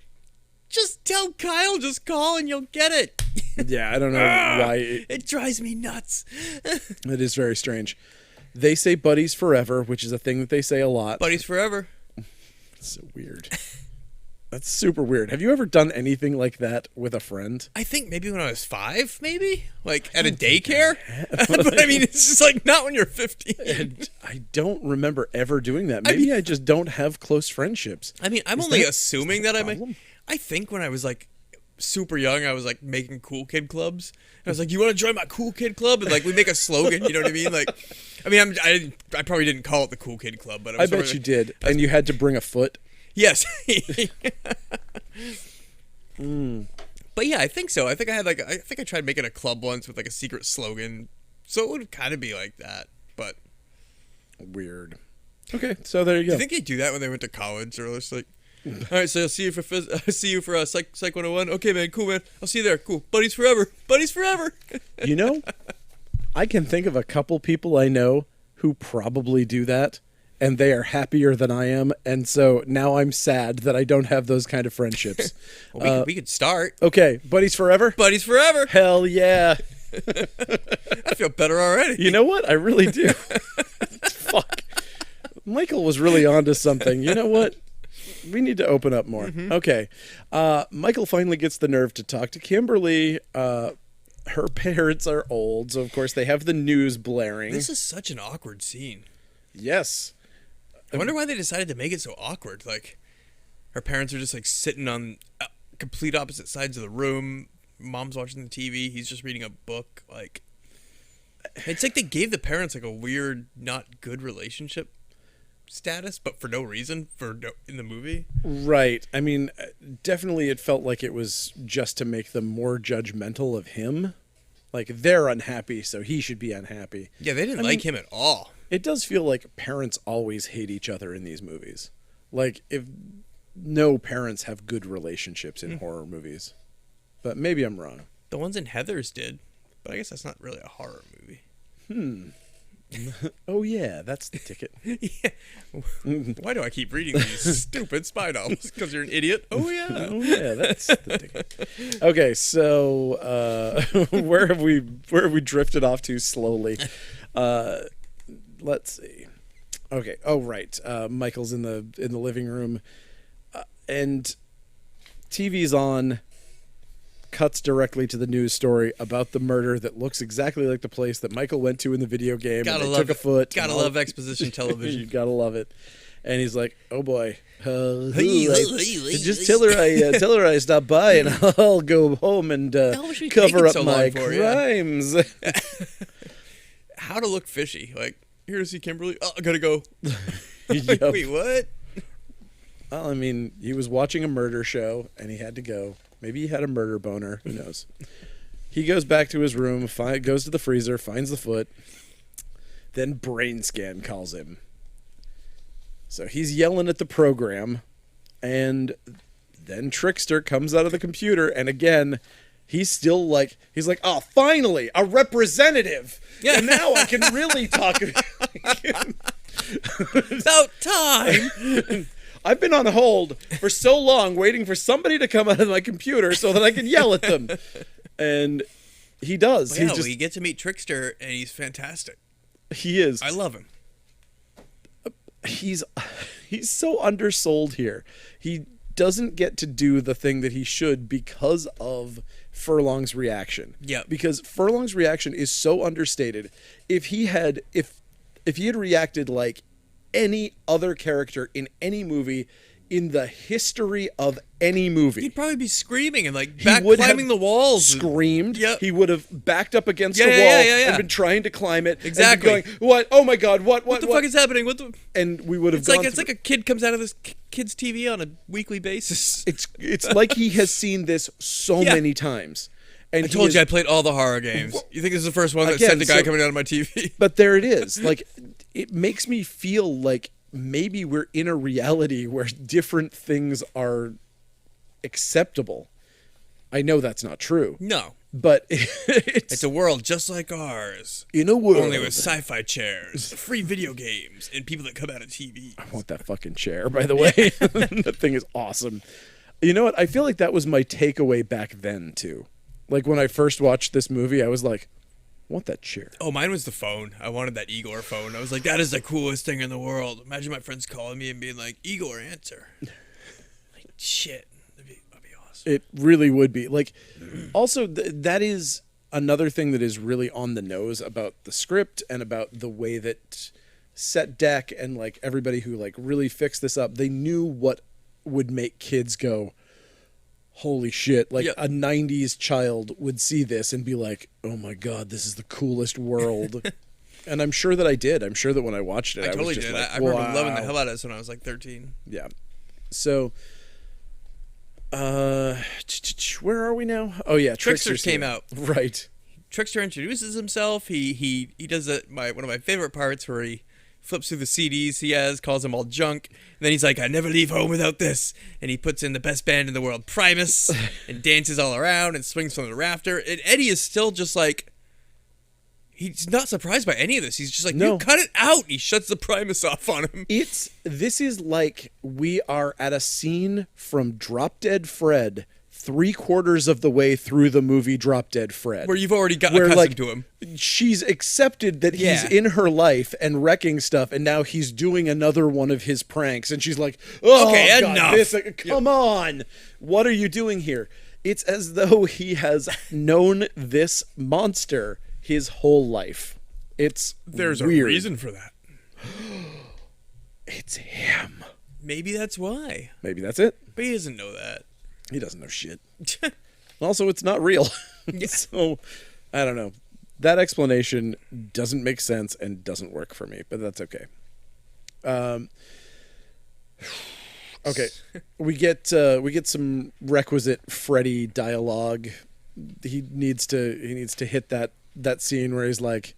just tell Kyle, just call and you'll get it. Yeah, I don't know why. It drives me nuts. It is very strange. They say buddies forever, which is a thing that they say a lot. Buddies forever. It's so weird. That's super weird. Have you ever done anything like that with a friend? I think maybe when I was 5, maybe? Like, at a daycare? But, I mean, it's just, like, not when you're 15. And I don't remember ever doing that. Maybe I just don't have close friendships. I mean, I'm only assuming that I think when I was, like, super young, I was, like, making cool kid clubs. And I was like, you want to join my cool kid club? And, like, we make a slogan, you know what I mean? Like, I mean, I probably didn't call it the cool kid club, but I bet you did. And you had to bring a foot. Yes. But yeah, I think so. I think I tried making a club once with like a secret slogan. So it would kind of be like that, but weird. Okay, so there you go. Do you think they do that when they went to college, or it's like, all right, so I'll see you for Psych 101. Okay, man, cool, man. I'll see you there. Cool. Buddies forever. Buddies forever. You know, I can think of a couple people I know who probably do that. And they are happier than I am, and so now I'm sad that I don't have those kind of friendships. Well, we could start. Okay, buddies forever? Buddies forever. Hell yeah. I feel better already. You know what? I really do. Fuck. Michael was really onto something. You know what? We need to open up more. Mm-hmm. Okay. Michael finally gets the nerve to talk to Kimberly. Her parents are old, so of course they have the news blaring. This is such an awkward scene. Yes. I wonder why they decided to make it so awkward. Like, her parents are just, like, sitting on complete opposite sides of the room. Mom's watching the TV. He's just reading a book. Like, it's like they gave the parents, like, a weird, not good relationship status, but for no reason in the movie. Right. I mean, definitely it felt like it was just to make them more judgmental of him. Like, they're unhappy, so he should be unhappy. Yeah, they didn't like him at all. It does feel like parents always hate each other in these movies. Like, if no parents have good relationships in horror movies. But maybe I'm wrong. The ones in Heathers did, but I guess that's not really a horror movie. Oh, yeah, that's the ticket. Yeah. Why do I keep reading these stupid spy novels? Because you're an idiot? Oh, yeah. Oh, yeah, that's the ticket. Okay, so where have we drifted off to slowly? Let's see. Okay. Oh, right. Michael's in the living room, and TV's on. Cuts directly to the news story about the murder that looks exactly like the place that Michael went to in the video game. Took a foot. Gotta love exposition television. You gotta love it. And he's like, "Oh boy, just tell her I stopped by, and I'll go home and cover up my crimes." How to look fishy? Like, here to see Kimberly. Oh, I gotta go. Yep. Wait, what? Well, I mean, he was watching a murder show, and he had to go. Maybe he had a murder boner. Who knows? He goes back to his room, goes to the freezer, finds the foot. Then Brainscan calls him. So he's yelling at the program, and then Trickster comes out of the computer, and again, he's like, oh, finally, a representative. Yeah. And now I can really talk. About time. I've been on hold for so long waiting for somebody to come out of my computer so that I can yell at them. And he does. Well, we get to meet Trickster, and he's fantastic. He is. I love him. He's so undersold here. He doesn't get to do the thing that he should because of Furlong's reaction. Yeah. Because Furlong's reaction is so understated. If he had reacted like any other character in any movie, in the history of any movie. He'd probably be screaming and like climbing the walls. Screamed. Yep. He would have backed up against a wall and been trying to climb it. Exactly. And going, what? Oh my God! What the fuck is happening? What the? And we would have. It's like a kid comes out of this kid's TV on a weekly basis. It's like he has seen this so many times. And I told you I played all the horror games. You think this is the first one that sent the guy coming out of my TV? But there it is. Like, it makes me feel like maybe we're in a reality where different things are acceptable. I know that's not true. No. But it's a world just like ours. In a world. Only with sci-fi chairs, free video games, and people that come out of TV. I want that fucking chair, by the way. That thing is awesome. You know what? I feel like that was my takeaway back then, too. Like, when I first watched this movie, I was like, I want that chair. Oh, mine was the phone. I wanted that Igor phone. I was like, that is the coolest thing in the world. Imagine my friends calling me and being like, Igor, answer. Like, shit. That'd be awesome. It really would be. Like, also, that is another thing that is really on the nose about the script and about the way that Set Deck and, like, everybody who, like, really fixed this up, they knew what would make kids go, holy shit, like a 90s child would see this and be like, oh my God, this is the coolest world. And I'm sure that I did. I'm sure that when I watched it, I totally was just did. like, I remember loving the hell out of this when I was like 13. Yeah. So, where are we now? Oh yeah, Trickster came out. Right. Trickster introduces himself. He does one of my favorite parts where he flips through the CDs he has, calls them all junk, and then he's like, I never leave home without this, and he puts in the best band in the world, Primus, and dances all around and swings from the rafter, and Eddie is still just like, he's not surprised by any of this. He's just like, no, cut it out. He shuts the Primus off on him. This is like we are at a scene from Drop Dead Fred, 3/4 of the way through the movie Drop Dead Fred. Where you've already got accustomed to him. She's accepted that he's in her life and wrecking stuff, and now he's doing another one of his pranks, and she's like, oh, okay, God, enough. Come on. What are you doing here? It's as though he has known this monster his whole life. There's weird. A reason for that. It's him. Maybe that's why. Maybe that's it. But he doesn't know that. He doesn't know shit. Also, it's not real. So, I don't know. That explanation doesn't make sense and doesn't work for me, but that's okay. Okay. We get some requisite Freddy dialogue. He needs to hit that scene where he's like,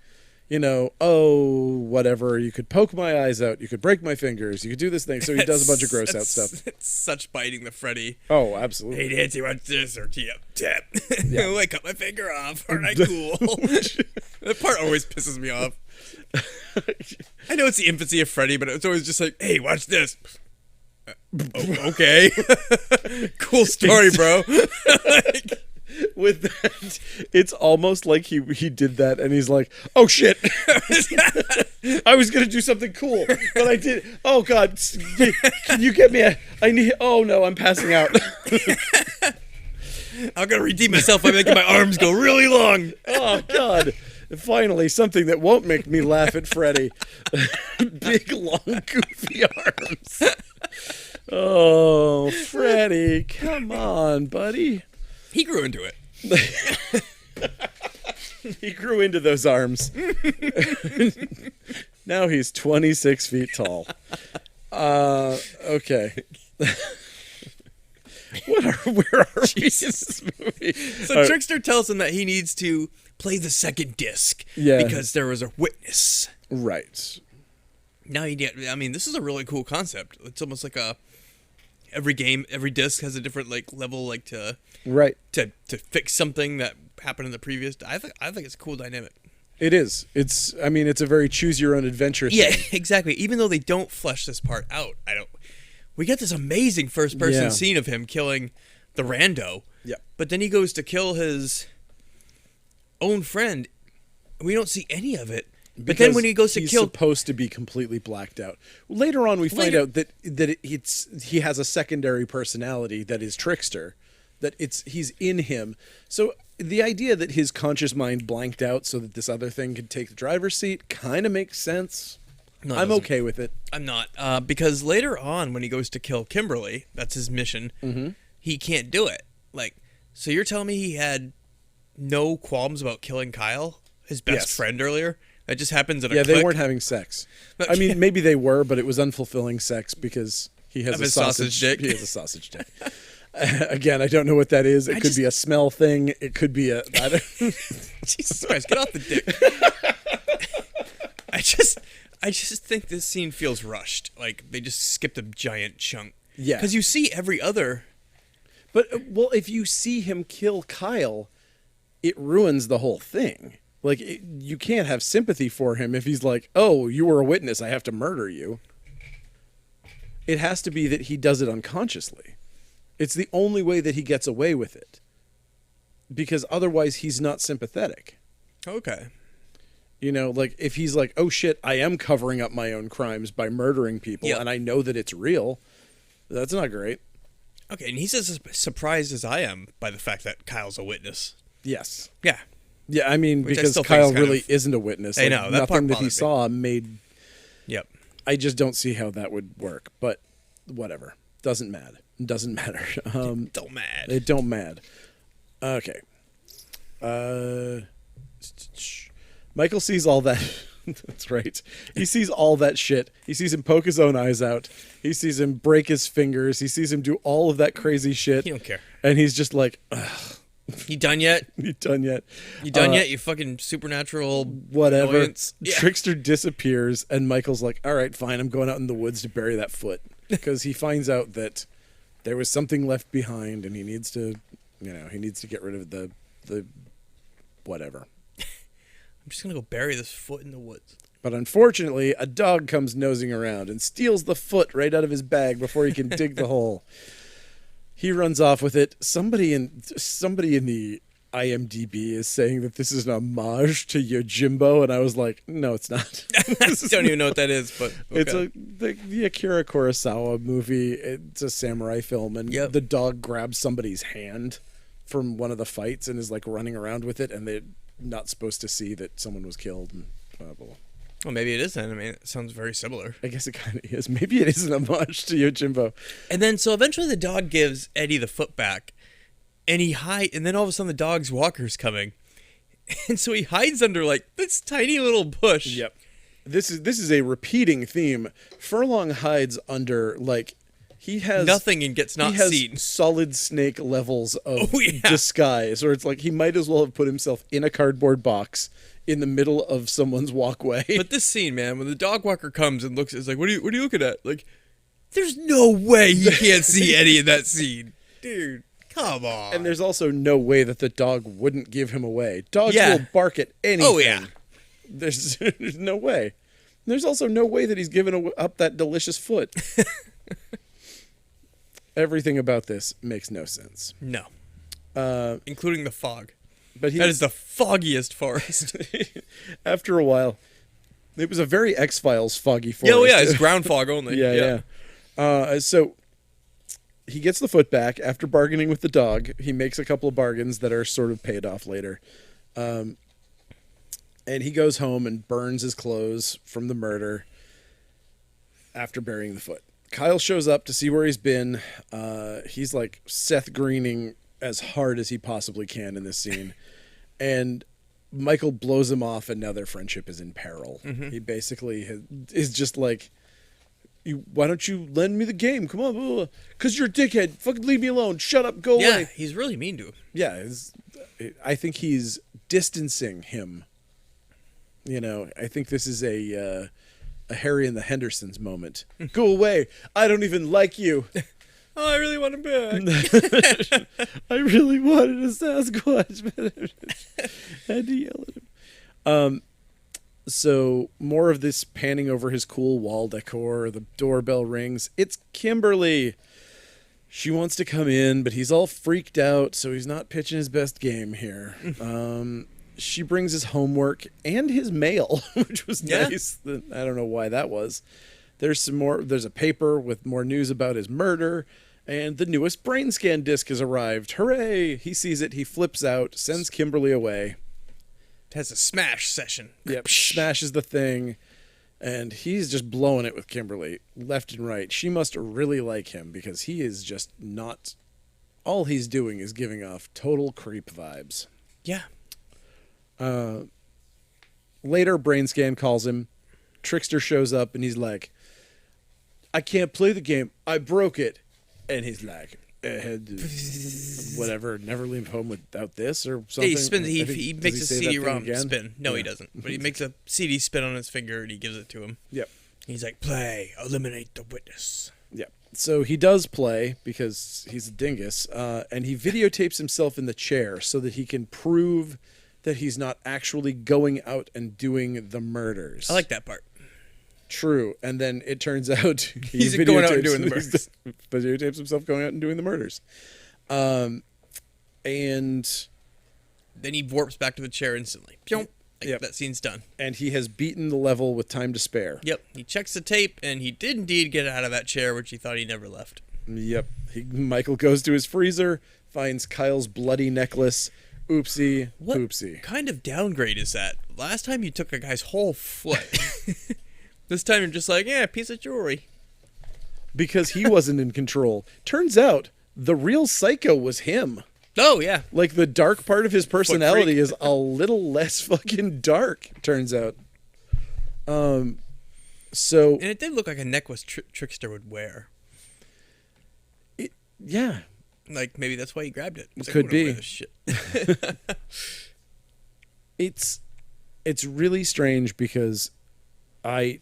you know, oh, whatever, you could poke my eyes out, you could break my fingers, you could do this thing. So he does a bunch of gross out stuff. It's such biting the Freddy. Oh, absolutely. Hey, Nancy, watch this, or tap. Oh, I cut my finger off. Aren't I cool? That part always pisses me off. I know it's the infancy of Freddy, but it's always just like, hey, watch this. Okay. Cool story, bro. With that, it's almost like he did that and he's like, oh shit, I was gonna do something cool, but I did. Oh God, can you get me oh no, I'm passing out. I'm gonna redeem myself by making my arms go really long. Oh God, finally something that won't make me laugh at Freddy. Big long goofy arms. Oh Freddy, come on buddy. He grew into it. He grew into those arms. Now he's 26 feet tall. Okay. Where are we in this movie? So Trickster tells him that he needs to play the second disc because there was a witness. Right. Now this is a really cool concept. It's almost like every game, every disc has a different level to fix something that happened in the previous. I think it's a cool dynamic. It is. It's a very choose your own adventure thing. Yeah, exactly. Even though they don't flesh this part out, we get this amazing first person scene of him killing the rando. Yeah. But then he goes to kill his own friend. We don't see any of it. But then when he goes to he's supposed to be completely blacked out. Later on, we find out that he has a secondary personality that is Trickster, that he's in him. So the idea that his conscious mind blanked out so that this other thing could take the driver's seat kind of makes sense. No, I'm okay with it. I'm not. Because later on, when he goes to kill Kimberly, that's his mission, he can't do it. Like, so you're telling me he had no qualms about killing Kyle, his best friend earlier? That just happens at a click? They weren't having sex. I mean, maybe they were, but it was unfulfilling sex because he has a sausage dick. He has a sausage dick. Again, I don't know what that is. It could be a smell thing. It could be a... Jesus Christ, get off the dick. I just think this scene feels rushed. Like, they just skipped a giant chunk. Yeah. Because you see every other... But, well, if you see him kill Kyle, it ruins the whole thing. Like, you can't have sympathy for him if he's like, oh, you were a witness, I have to murder you. It has to be that he does it unconsciously. It's the only way that he gets away with it. Because otherwise he's not sympathetic. Okay. You know, like, if he's like, oh shit, I am covering up my own crimes by murdering people, and I know that it's real, that's not great. Okay, and he's as surprised as I am by the fact that Kyle's a witness. Yes. Yeah. Yeah, I mean, because Kyle really isn't a witness. I know, that nothing part that he saw made... Yep. I just don't see how that would work, but whatever. Doesn't matter. Doesn't matter. Don't mad. It don't mad. Okay. Michael sees all that. That's right. He sees all that shit. He sees him poke his own eyes out. He sees him break his fingers. He sees him do all of that crazy shit. He don't care. And he's just like, ugh. You done yet? You done yet? You done yet? You fucking supernatural whatever. Annoyance. Yeah. Trickster disappears, and Michael's like, all right, fine, I'm going out in the woods to bury that foot. Because he finds out that there was something left behind, and he needs to, he needs to get rid of the whatever. I'm just going to go bury this foot in the woods. But unfortunately, a dog comes nosing around and steals the foot right out of his bag before he can dig the hole. He runs off with it. Somebody in the IMDb is saying that this is an homage to Yojimbo, and I was like, no, it's not. I don't even know what that is, but okay. It's the Akira Kurosawa movie. It's a samurai film, and the dog grabs somebody's hand from one of the fights and is like running around with it, and they're not supposed to see that someone was killed. And blah, blah, blah. Well, maybe it is then. I mean, it sounds very similar. I guess it kind of is. Maybe it is an homage to Yojimbo. And then, so eventually the dog gives Eddie the foot back, and and then all of a sudden the dog's walker's coming. And so he hides under, like, this tiny little bush. Yep. This is a repeating theme. Furlong hides under, like, he has... nothing and gets not seen. He has Solid Snake levels of disguise, or it's like he might as well have put himself in a cardboard box in the middle of someone's walkway. But this scene, man, when the dog walker comes and looks, it's like, what are you looking at? Like, there's no way he can't see Eddie in that scene. Dude, come on. And there's also no way that the dog wouldn't give him away. Dogs will bark at anything. Oh, yeah. There's no way. There's also no way that he's given up that delicious foot. Everything about this makes no sense. No. Including the fog. But that is the foggiest forest. After a while, it was a very X-Files foggy forest. Yeah, it's ground fog only. Yeah. So he gets the foot back after bargaining with the dog. He makes a couple of bargains that are sort of paid off later. And he goes home and burns his clothes from the murder after burying the foot. Kyle shows up to see where he's been. He's like Seth Greening as hard as he possibly can in this scene. And Michael blows him off, and now their friendship is in peril. Mm-hmm. He basically is just like, why don't you lend me the game? Come on. Because you're a dickhead. Fucking leave me alone. Shut up. Go away. Yeah, he's really mean to him. Yeah, I think he's distancing him. I think this is a Harry and the Hendersons moment. Go away. I don't even like you. Oh, I really want him back. I really wanted a Sasquatch, but I had to yell at him. So more of this panning over his cool wall decor. The doorbell rings. It's Kimberly. She wants to come in, but he's all freaked out, so he's not pitching his best game here. She brings his homework and his mail, which was nice. I don't know why that was. There's a paper with more news about his murder, and the newest Brainscan disc has arrived. Hooray! He sees it, he flips out, sends Kimberly away. It has a smash session. Yep, smashes the thing. And he's just blowing it with Kimberly left and right. She must really like him because he is just not... All he's doing is giving off total creep vibes. Yeah. Later, Brainscan calls him. Trickster shows up and he's like, I can't play the game. I broke it. And he's like, whatever, never leave home without this or something. He makes a CD-ROM spin. No, he doesn't. But he makes a CD spin on his finger and he gives it to him. Yep. He's like, play, eliminate the witness. Yep. So he does play because he's a dingus, and he videotapes himself in the chair so that he can prove that he's not actually going out and doing the murders. I like that part. True. And then it turns out he's going out and doing the murders. Videotapes himself going out and doing the murders. And then he warps back to the chair instantly. Yep. That scene's done. And he has beaten the level with time to spare. Yep. He checks the tape, and he did indeed get out of that chair, which he thought he never left. Yep. Michael goes to his freezer, finds Kyle's bloody necklace. Oopsie. What poopsie. Kind of downgrade is that? Last time you took a guy's whole foot. This time you're just like, yeah, piece of jewelry. Because he wasn't in control. Turns out the real psycho was him. Oh, yeah. Like, the dark part of his personality is a little less fucking dark, turns out. And it did look like a necklace Trickster would wear. Yeah. Like, maybe that's why he grabbed it. Could be. Wear this shit. It's really strange because it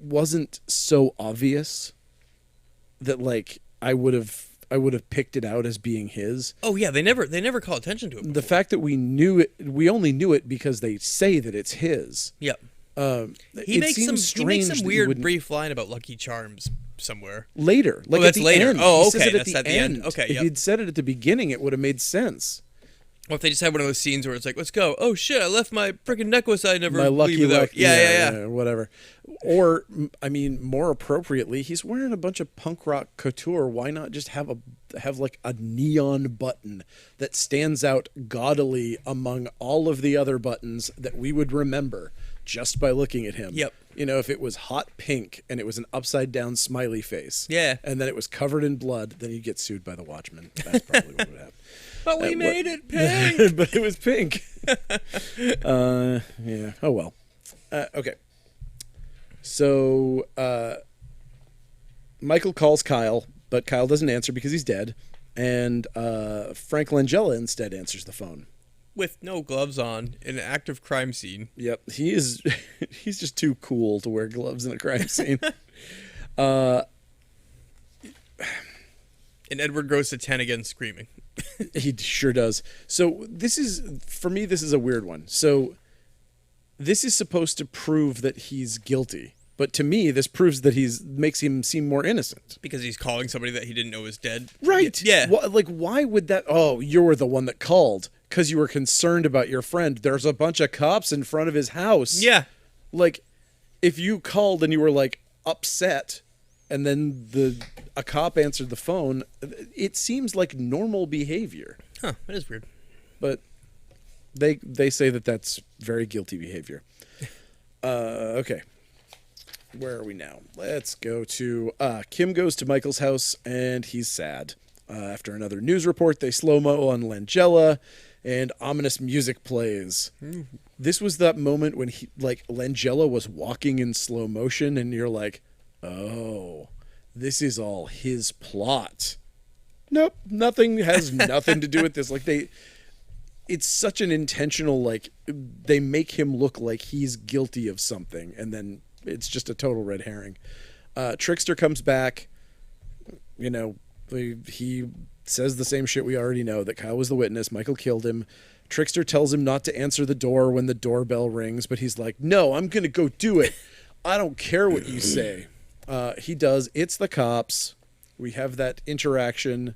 wasn't so obvious that, like, I would have picked it out as being his. Oh yeah, they never call attention to it before. The fact that we knew it, we only knew it because they say that it's his. Yep. He makes some weird brief line about Lucky Charms somewhere later. Like that's at the later. End. Oh, okay, that's at the end. Okay, if he'd said it at the beginning, it would have made sense. Or if they just had one of those scenes where it's like, let's go. Oh shit, I left my freaking necklace. I never my lucky leave without. Luck. Yeah, whatever. Or I mean, more appropriately, he's wearing a bunch of punk rock couture. Why not just have like a neon button that stands out gaudily among all of the other buttons that we would remember just by looking at him? Yep. You know, if it was hot pink and it was an upside down smiley face, yeah, and then it was covered in blood, then you'd get sued by the Watchmen. That's probably what would happen. But we made it pink. But it was pink. Yeah. Oh well. Okay. So Michael calls Kyle, but Kyle doesn't answer because he's dead, and Frank Langella instead answers the phone with no gloves on in an active crime scene. Yep, he's just too cool to wear gloves in a crime scene. And Edward goes to 10 again screaming. He sure does. So this is a weird one. So this is supposed to prove that he's guilty. But to me, this proves that makes him seem more innocent. Because he's calling somebody that he didn't know was dead? Right. Yeah. Why would that... Oh, you were the one that called because you were concerned about your friend. There's a bunch of cops in front of his house. Yeah. Like, if you called and you were, like, upset... and then a cop answered the phone, it seems like normal behavior. Huh, that is weird. But they say that that's very guilty behavior. Okay. Where are we now? Let's go to... Kim goes to Michael's house, and he's sad. After another news report, they slow-mo on Langella, and ominous music plays. Mm-hmm. This was that moment when Langella was walking in slow motion, and you're like... Oh, this is all his plot. Nope, has nothing to do with this. It's such an intentional, they make him look like he's guilty of something, and then it's just a total red herring. Trickster comes back, he says the same shit we already know, that Kyle was the witness, Michael killed him. Trickster tells him not to answer the door when the doorbell rings, but he's like, no, I'm going to go do it. I don't care what you say. He does. It's the cops. We have that interaction.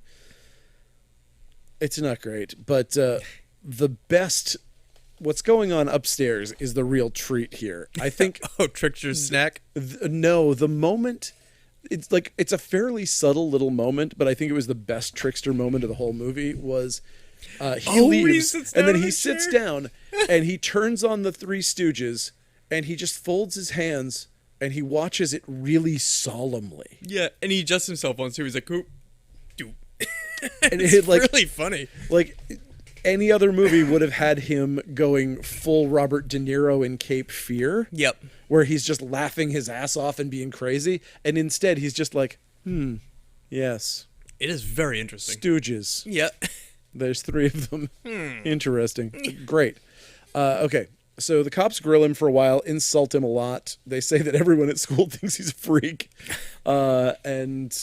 It's not great, but the best... What's going on upstairs is the real treat here. I think... Trickster's snack? No, the moment... It's a fairly subtle little moment, but I think it was the best Trickster moment of the whole movie was... he leaves, and then he sits down, and he turns on the Three Stooges, and he just folds his hands... and he watches it really solemnly. Yeah, and he adjusts himself on, so he's like, "Oop, doop." And it's like, really funny. Like, any other movie would have had him going full Robert De Niro in Cape Fear. Yep. Where he's just laughing his ass off and being crazy. And instead, he's just like, yes. It is very interesting. Stooges. Yep. There's 3 of them. Interesting. Great. Okay. So the cops grill him for a while, insult him a lot. They say that everyone at school thinks he's a freak. And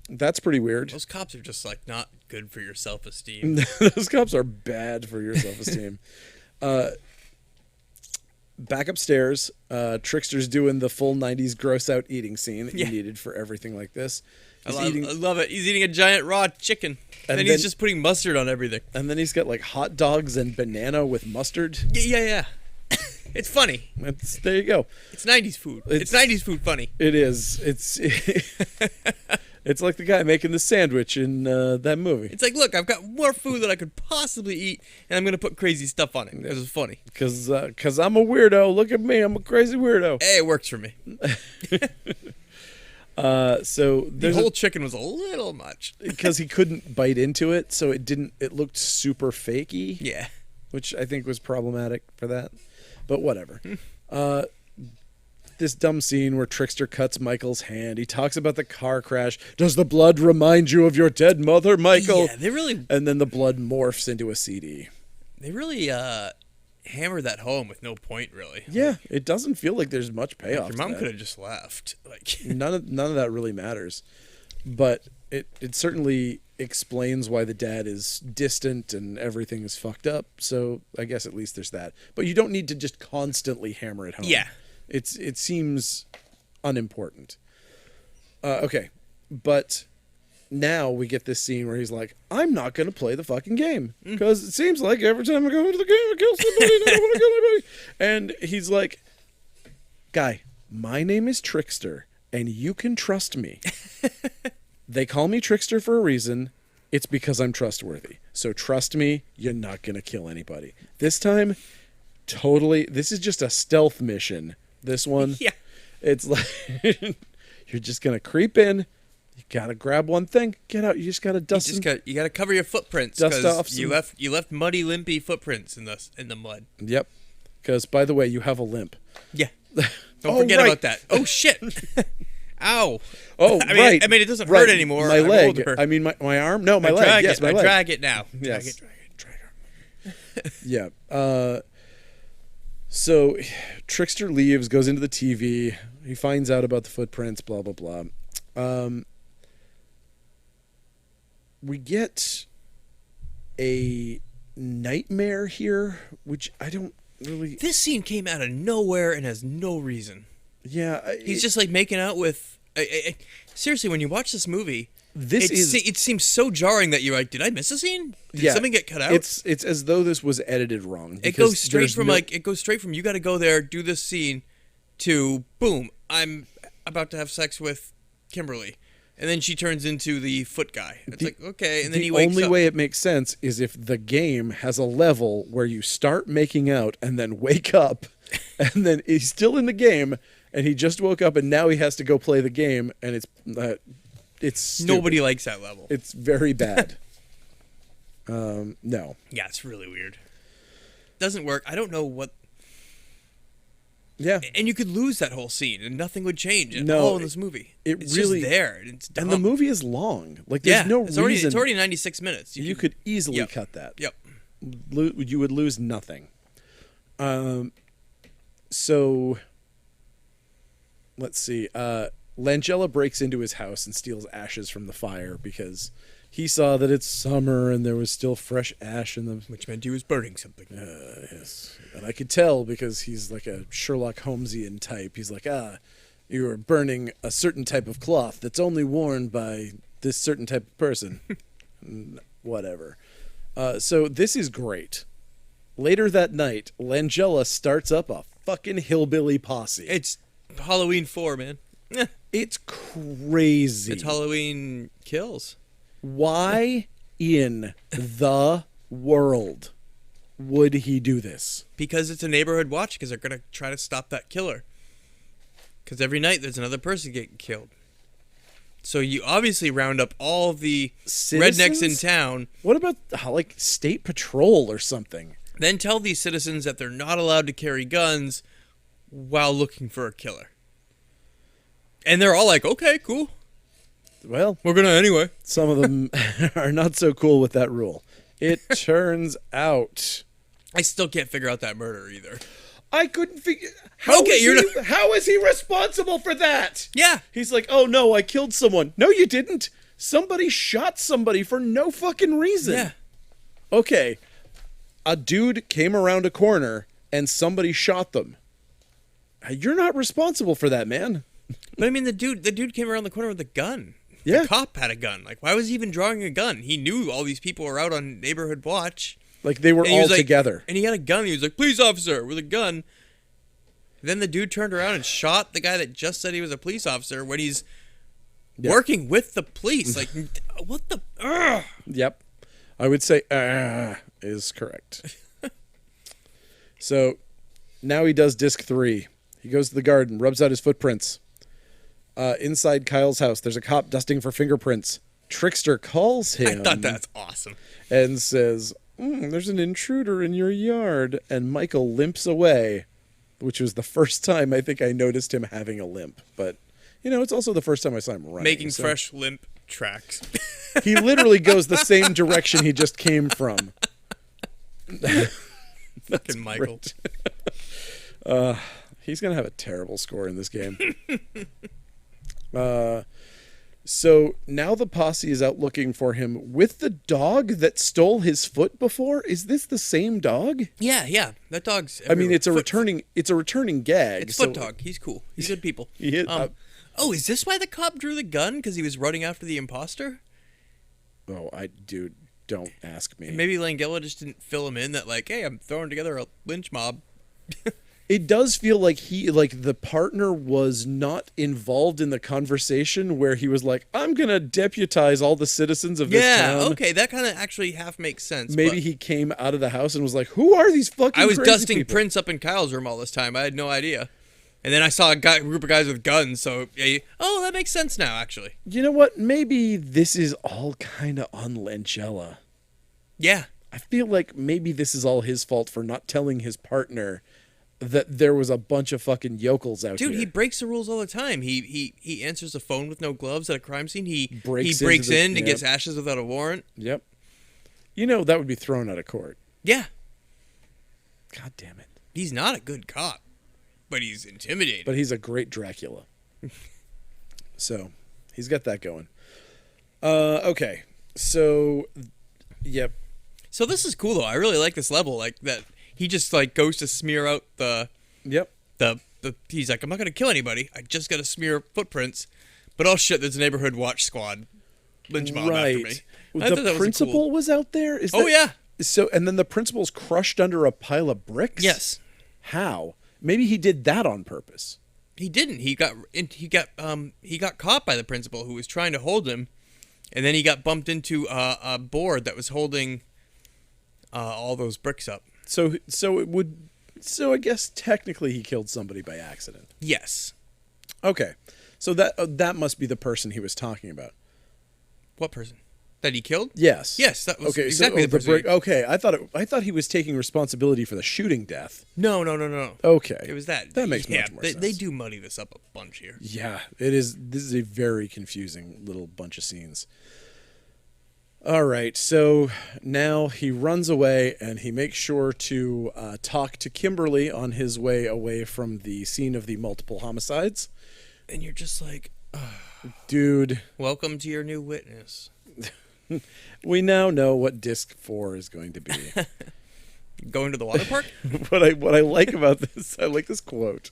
that's pretty weird. Those cops are just like not good for your self-esteem. Those cops are bad for your self-esteem. Back upstairs, Trickster's doing the full 90s gross out eating scene that you needed for everything like this. I love it. He's eating a giant raw chicken. And then he's just putting mustard on everything. And then he's got like hot dogs and banana with mustard. Yeah. It's funny. There you go. It's 90s food. It's 90s food funny. It is. It's like the guy making the sandwich in that movie. It's like, look, I've got more food than I could possibly eat, and I'm going to put crazy stuff on it. This is funny. Because I'm a weirdo. Look at me. I'm a crazy weirdo. Hey, it works for me. So the whole chicken was a little much. Because he couldn't bite into it, so it looked super fakey. Yeah. Which I think was problematic for that. But whatever. This dumb scene where Trickster cuts Michael's hand. He talks about the car crash. Does the blood remind you of your dead mother, Michael? Yeah, they really... And then the blood morphs into a CD. They really hammered that home with no point, really. Yeah, it doesn't feel like there's much payoff. Your mom could have just left. Like none of that really matters. But it certainly explains why the dad is distant and everything is fucked up. So I guess at least there's that. But you don't need to just constantly hammer it home. Yeah. It seems unimportant. Okay, but now we get this scene where he's like, I'm not going to play the fucking game. Because it seems like every time I go into the game, I kill somebody and I don't want to kill anybody. And he's like, guy, my name is Trickster, and you can trust me. They call me Trickster for a reason. It's because I'm trustworthy. So trust me, you're not going to kill anybody. This time, totally, this is just a stealth mission. This one, yeah, it's like you're just gonna creep in. You gotta grab one thing, get out. You just gotta dust. You gotta cover your footprints. Dust off. You left muddy, limpy footprints in the mud. Yep. Because by the way, you have a limp. Yeah. Don't forget about that. Oh shit. Ow. Oh, right. I mean, it doesn't hurt anymore. My leg. I mean, my arm. No, my leg. Yes, my leg. Drag it now. Yes. Drag it. Yeah. So Trickster leaves, goes into the TV. He finds out about the footprints, blah, blah, blah. We get a nightmare here, which I don't really... This scene came out of nowhere and has no reason. Yeah. He's just like making out with... seriously, when you watch this movie... It seems so jarring that you're like, did I miss a scene? Did something get cut out? It's as though this was edited wrong. It goes straight from you got to go there, do this scene, to boom, I'm about to have sex with Kimberly, and then she turns into the foot guy. It's like, okay, and then he wakes up. The only way it makes sense is if the game has a level where you start making out and then wake up, and then he's still in the game, and he just woke up, and now he has to go play the game, and it's stupid. Nobody likes that level. It's very bad. No. Yeah, it's really weird. Doesn't work. I don't know what... Yeah. And you could lose that whole scene and nothing would change at all in this movie. It's really just there. It's dumb. And the movie is long. Like, there's no reason... It's already 96 minutes. You could easily cut that. Yep. You would lose nothing. So... Let's see. Langella breaks into his house and steals ashes from the fire because he saw that it's summer and there was still fresh ash in them. Which meant he was burning something. Yes. And I could tell because he's like a Sherlock Holmesian type. He's like, you are burning a certain type of cloth that's only worn by this certain type of person. Whatever. So this is great. Later that night, Langella starts up a fucking hillbilly posse. It's Halloween 4, man. It's crazy. It's Halloween Kills. Why in the world would he do this? Because it's a neighborhood watch, because they're going to try to stop that killer. Because every night there's another person getting killed. So you obviously round up all the rednecks in town. What about like state patrol or something? Then tell these citizens that they're not allowed to carry guns while looking for a killer. And they're all like, okay, cool. Well, we're going to anyway. Some of them are not so cool with that rule. It turns out. I still can't figure out that murder either. I couldn't figure. How is he responsible for that? Yeah. He's like, oh no, I killed someone. No, you didn't. Somebody shot somebody for no fucking reason. Yeah. Okay. A dude came around a corner and somebody shot them. You're not responsible for that, man. But I mean, the dude came around the corner with a gun. Yeah. The cop had a gun. Like, why was he even drawing a gun? He knew all these people were out on neighborhood watch. Like, they were all together. And he had a gun. He was like, police officer with a gun. Then the dude turned around and shot the guy that just said he was a police officer when he's working with the police. Like, what the... Yep. I would say is correct. So, now he does disc 3. He goes to the garden, rubs out his footprints. Inside Kyle's house, there's a cop dusting for fingerprints. Trickster calls him. I thought that's awesome. And says, there's an intruder in your yard. And Michael limps away, which was the first time I think I noticed him having a limp. But, it's also the first time I saw him running. Making fresh limp tracks. He literally goes the same direction he just came from. Fucking Michael. He's going to have a terrible score in this game. So now the posse is out looking for him with the dog that stole his foot before. Is this the same dog? Yeah. That dog's everywhere. I mean, it's a returning gag. It's Foot Dog. He's cool. He's good people. He is, is this why the cop drew the gun? Because he was running after the imposter? Oh, dude, don't ask me. Maybe Langella just didn't fill him in that, like, hey, I'm throwing together a lynch mob. It does feel like the partner was not involved in the conversation where he was like, I'm going to deputize all the citizens of this town. Yeah, okay, that kind of actually half makes sense. Maybe he came out of the house and was like, who are these fucking I was crazy dusting people? prints up in Kyle's room all this time. I had no idea. And then I saw a group of guys with guns, so, that makes sense now, actually. You know what? Maybe this is all kind of on Langella. Yeah. I feel like maybe this is all his fault for not telling his partner that there was a bunch of fucking yokels out here. Dude, he breaks the rules all the time. He answers the phone with no gloves at a crime scene. He breaks in and gets ashes without a warrant. Yep. That would be thrown out of court. Yeah. God damn it. He's not a good cop, but he's intimidating. But he's a great Dracula. So, he's got that going. Okay. So, yep. So this is cool though. I really like this level, like that. He just goes to smear out the. Yep. He's like, I'm not gonna kill anybody. I just gotta smear footprints. But oh shit, there's a neighborhood watch squad lynch mob after me. The principal was out there. Yeah. So and then the principal's crushed under a pile of bricks. Yes. How? Maybe he did that on purpose. He didn't. He got caught by the principal who was trying to hold him, and then he got bumped into a board that was holding all those bricks up. So I guess technically he killed somebody by accident. Yes. Okay. So that must be the person he was talking about. What person? That he killed? Yes. Yes, that was exactly the person. Brick. Okay, I thought he was taking responsibility for the shooting death. No. Okay. It was that. That makes much more sense. They do muddy this up a bunch here. Yeah, it is. This is a very confusing little bunch of scenes. All right, so now he runs away and he makes sure to talk to Kimberly on his way away from the scene of the multiple homicides. And you're just like, dude. Welcome to your new witness. We now know what disc 4 is going to be. Going to the water park? What I like about this, I like this quote.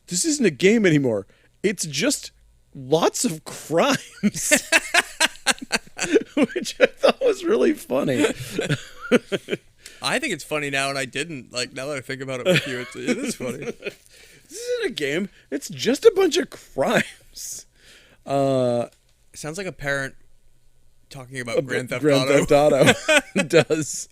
This isn't a game anymore. It's just lots of crimes. Which I thought was really funny. I think it's funny now, and I didn't. Now that I think about it with you, it is funny. This isn't a game. It's just a bunch of crimes. Sounds like a parent talking about Grand Theft Auto. Grand Theft Auto. It does.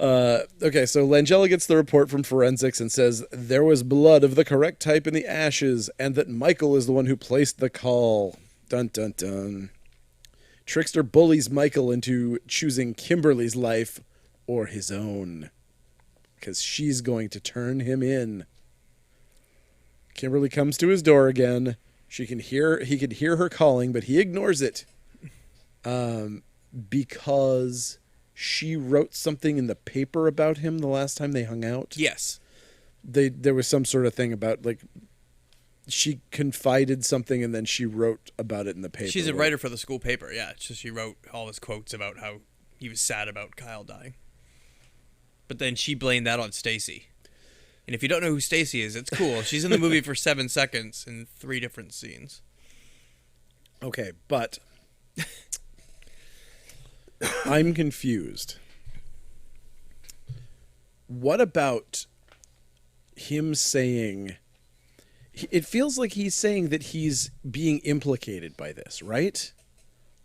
Okay, so Langella gets the report from forensics and says there was blood of the correct type in the ashes and that Michael is the one who placed the call. Dun, dun, dun. Trickster bullies Michael into choosing Kimberly's life or his own because she's going to turn him in. Kimberly comes to his door again. He could hear her calling, but he ignores it because she wrote something in the paper about him the last time they hung out. Yes. There was some sort of thing about, like, she confided something and then she wrote about it in the paper. She's a writer for the school paper, yeah. So she wrote all his quotes about how he was sad about Kyle dying. But then she blamed that on Stacy. And if you don't know who Stacy is, it's cool. She's in the movie for 7 seconds in 3 different scenes. Okay, but I'm confused. What about him saying... It feels like he's saying that he's being implicated by this, right?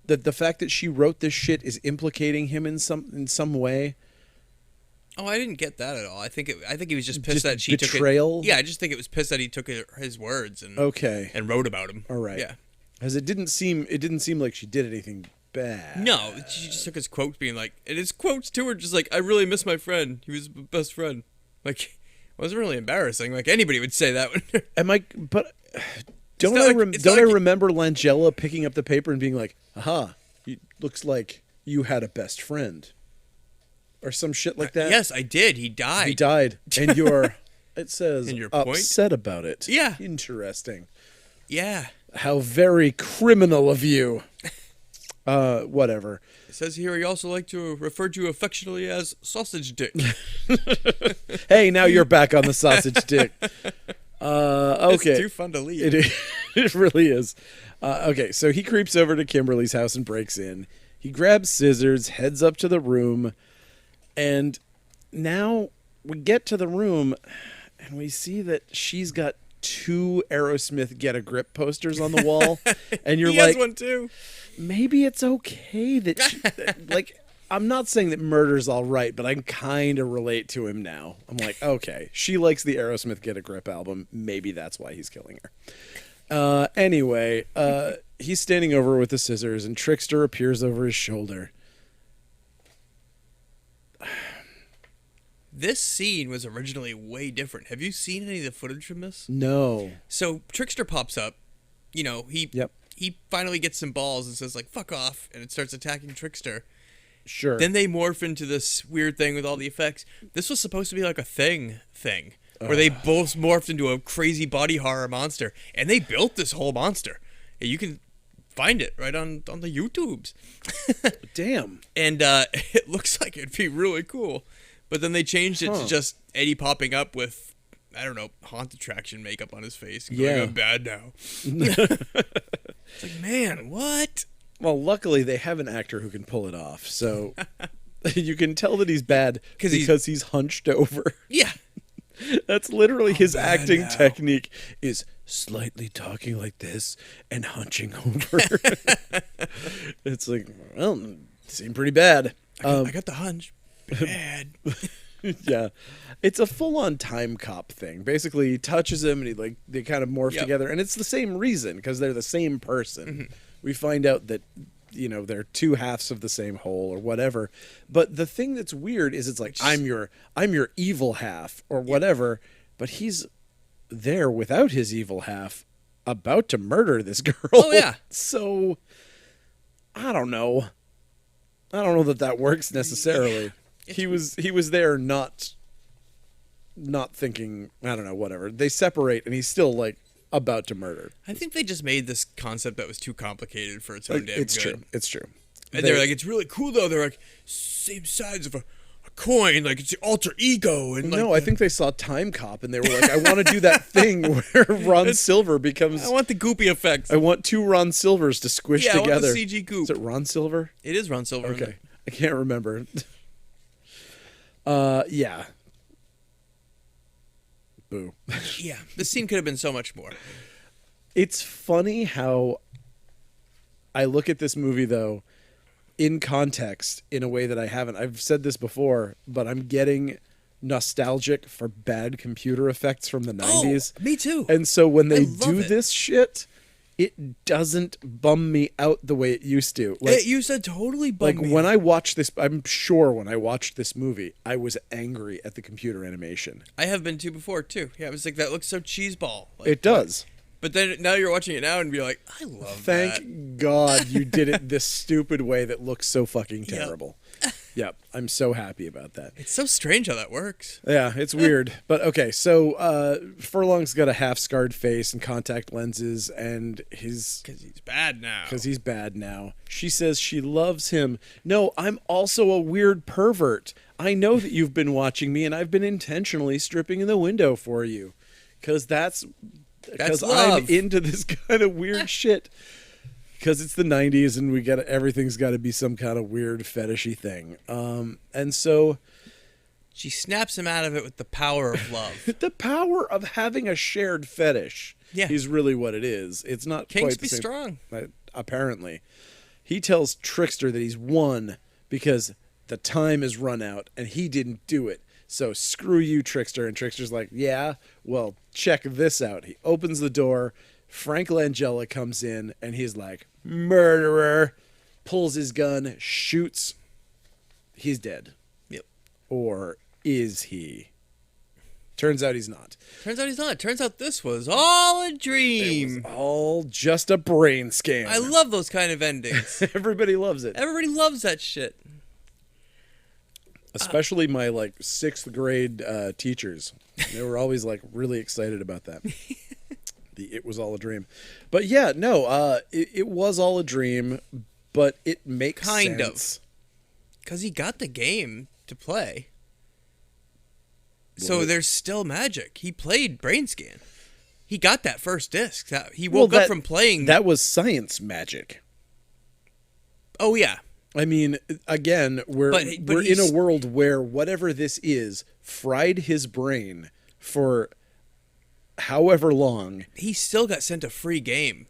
That the fact that she wrote this shit is implicating him in some way. Oh, I didn't get that at all. I think he was just pissed that she betrayal? took it. Yeah, I just think it was pissed that he took his words and wrote about him. All right. Yeah. Because it didn't seem like she did anything bad. No, she just took his quotes being like, and his quotes too were just like, I really miss my friend. He was my best friend. Like, it wasn't really embarrassing. Like, anybody would say that. Don't I remember Langella picking up the paper and being like, aha, looks like you had a best friend. Or some shit like that. Yes, I did. He died. He died. And you're, it says, and your upset about it. Yeah. Interesting. Yeah. How very criminal of you. Whatever. It says here he also liked to refer to you affectionately as Sausage Dick. Hey, now you're back on the Sausage Dick. Okay. It's too fun to leave. It really is. Okay, so he creeps over to Kimberly's house and breaks in. He grabs scissors, heads up to the room, and now we get to the room and we see that she's got 2 Aerosmith Get a Grip posters on the wall. And you're he like, has one too. Maybe it's okay that she, like, I'm not saying that murder's all right, but I can kind of relate to him now. I'm like, okay, she likes the Aerosmith Get a Grip album. Maybe that's why he's killing her. Anyway, he's standing over with the scissors and Trickster appears over his shoulder. This scene was originally way different. Have you seen any of the footage from this? No. So Trickster pops up. You know, he finally gets some balls and says, like, fuck off, and it starts attacking Trickster. Sure. Then they morph into this weird thing with all the effects. This was supposed to be like a thing, where they both morphed into a crazy body horror monster, and they built this whole monster. You can find it right on the YouTubes. Damn. And it looks like it'd be really cool. But then they changed it to just Eddie popping up with, I don't know, haunt attraction makeup on his face. Going, I'm bad now. It's like, man, what? Well, luckily they have an actor who can pull it off. So you can tell that he's bad because he's hunched over. Yeah. That's literally his acting technique is slightly talking like this and hunching over. It's like, well, seemed pretty bad. I got the hunch. Bad. Yeah. It's a full-on time cop thing. Basically, he touches him and they kind of morph together. And it's the same reason because they're the same person. Mm-hmm. We find out that, you know, they're 2 halves of the same whole or whatever. But the thing that's weird is it's like, I'm your evil half or whatever. But he's there without his evil half about to murder this girl. Oh, yeah. So, I don't know. I don't know that works necessarily. He was there not thinking, I don't know, whatever. They separate and he's still like about to murder. I think they just made this concept that was too complicated for its own damn it's good. It's true. And they're like, it's really cool though. They're like same sides of a coin, like it's the alter ego. And no, I think they saw Time Cop and they were like, I want to do that thing where Ron Silver becomes. I want the goopy effects. I want 2 Ron Silvers to squish together. I want the CG goop. Is it Ron Silver? It is Ron Silver. Okay, I can't remember. Yeah. Boo. Yeah, this scene could have been so much more. It's funny how I look at this movie, though, in context in a way that I haven't. I've said this before, but I'm getting nostalgic for bad computer effects from the 90s. Me too. And so when they do this shit, it doesn't bum me out the way it used to. Like, it used to totally bum me when out. I watched this, I'm sure when I watched this movie, I was angry at the computer animation. I have been too before, too. Yeah, I was like, that looks so cheeseball. Like, It does. But then now you're watching it now and be like, I love that. Thank God you did it this stupid way that looks so fucking terrible. Yep. I'm so happy about that. It's so strange how that works. Yeah, it's weird. But okay, so Furlong's got a half-scarred face and contact lenses, and Because he's bad now. She says she loves him. No, I'm also a weird pervert. I know that you've been watching me, and I've been intentionally stripping in the window for you. Because I'm into this kind of weird shit. Because it's the 90s and everything's got to be some kind of weird fetishy thing. And so she snaps him out of it with the power of love. The power of having a shared fetish is really what it is. It's not Kings quite the be same, strong. Apparently. He tells Trickster that he's won because the time has run out and he didn't do it. So screw you, Trickster. And Trickster's like, yeah, well, check this out. He opens the door. Frank Langella comes in, and he's like, murderer. Pulls his gun, shoots. He's dead. Yep. Or is he? Turns out he's not. Turns out this was all a dream. It was all just a brain scan. I love those kind of endings. Everybody loves it. Everybody loves that shit. Especially my, sixth grade teachers. They were always, really excited about that. It was all a dream. But yeah, no, it was all a dream, but it makes sense. Kind of. Because he got the game to play. So there's still magic. He played Brainscan. He got that first disc. He woke up from playing. That was science magic. Oh, yeah. I mean, again, we're in a world where whatever this is fried his brain for however long. He still got sent a free game.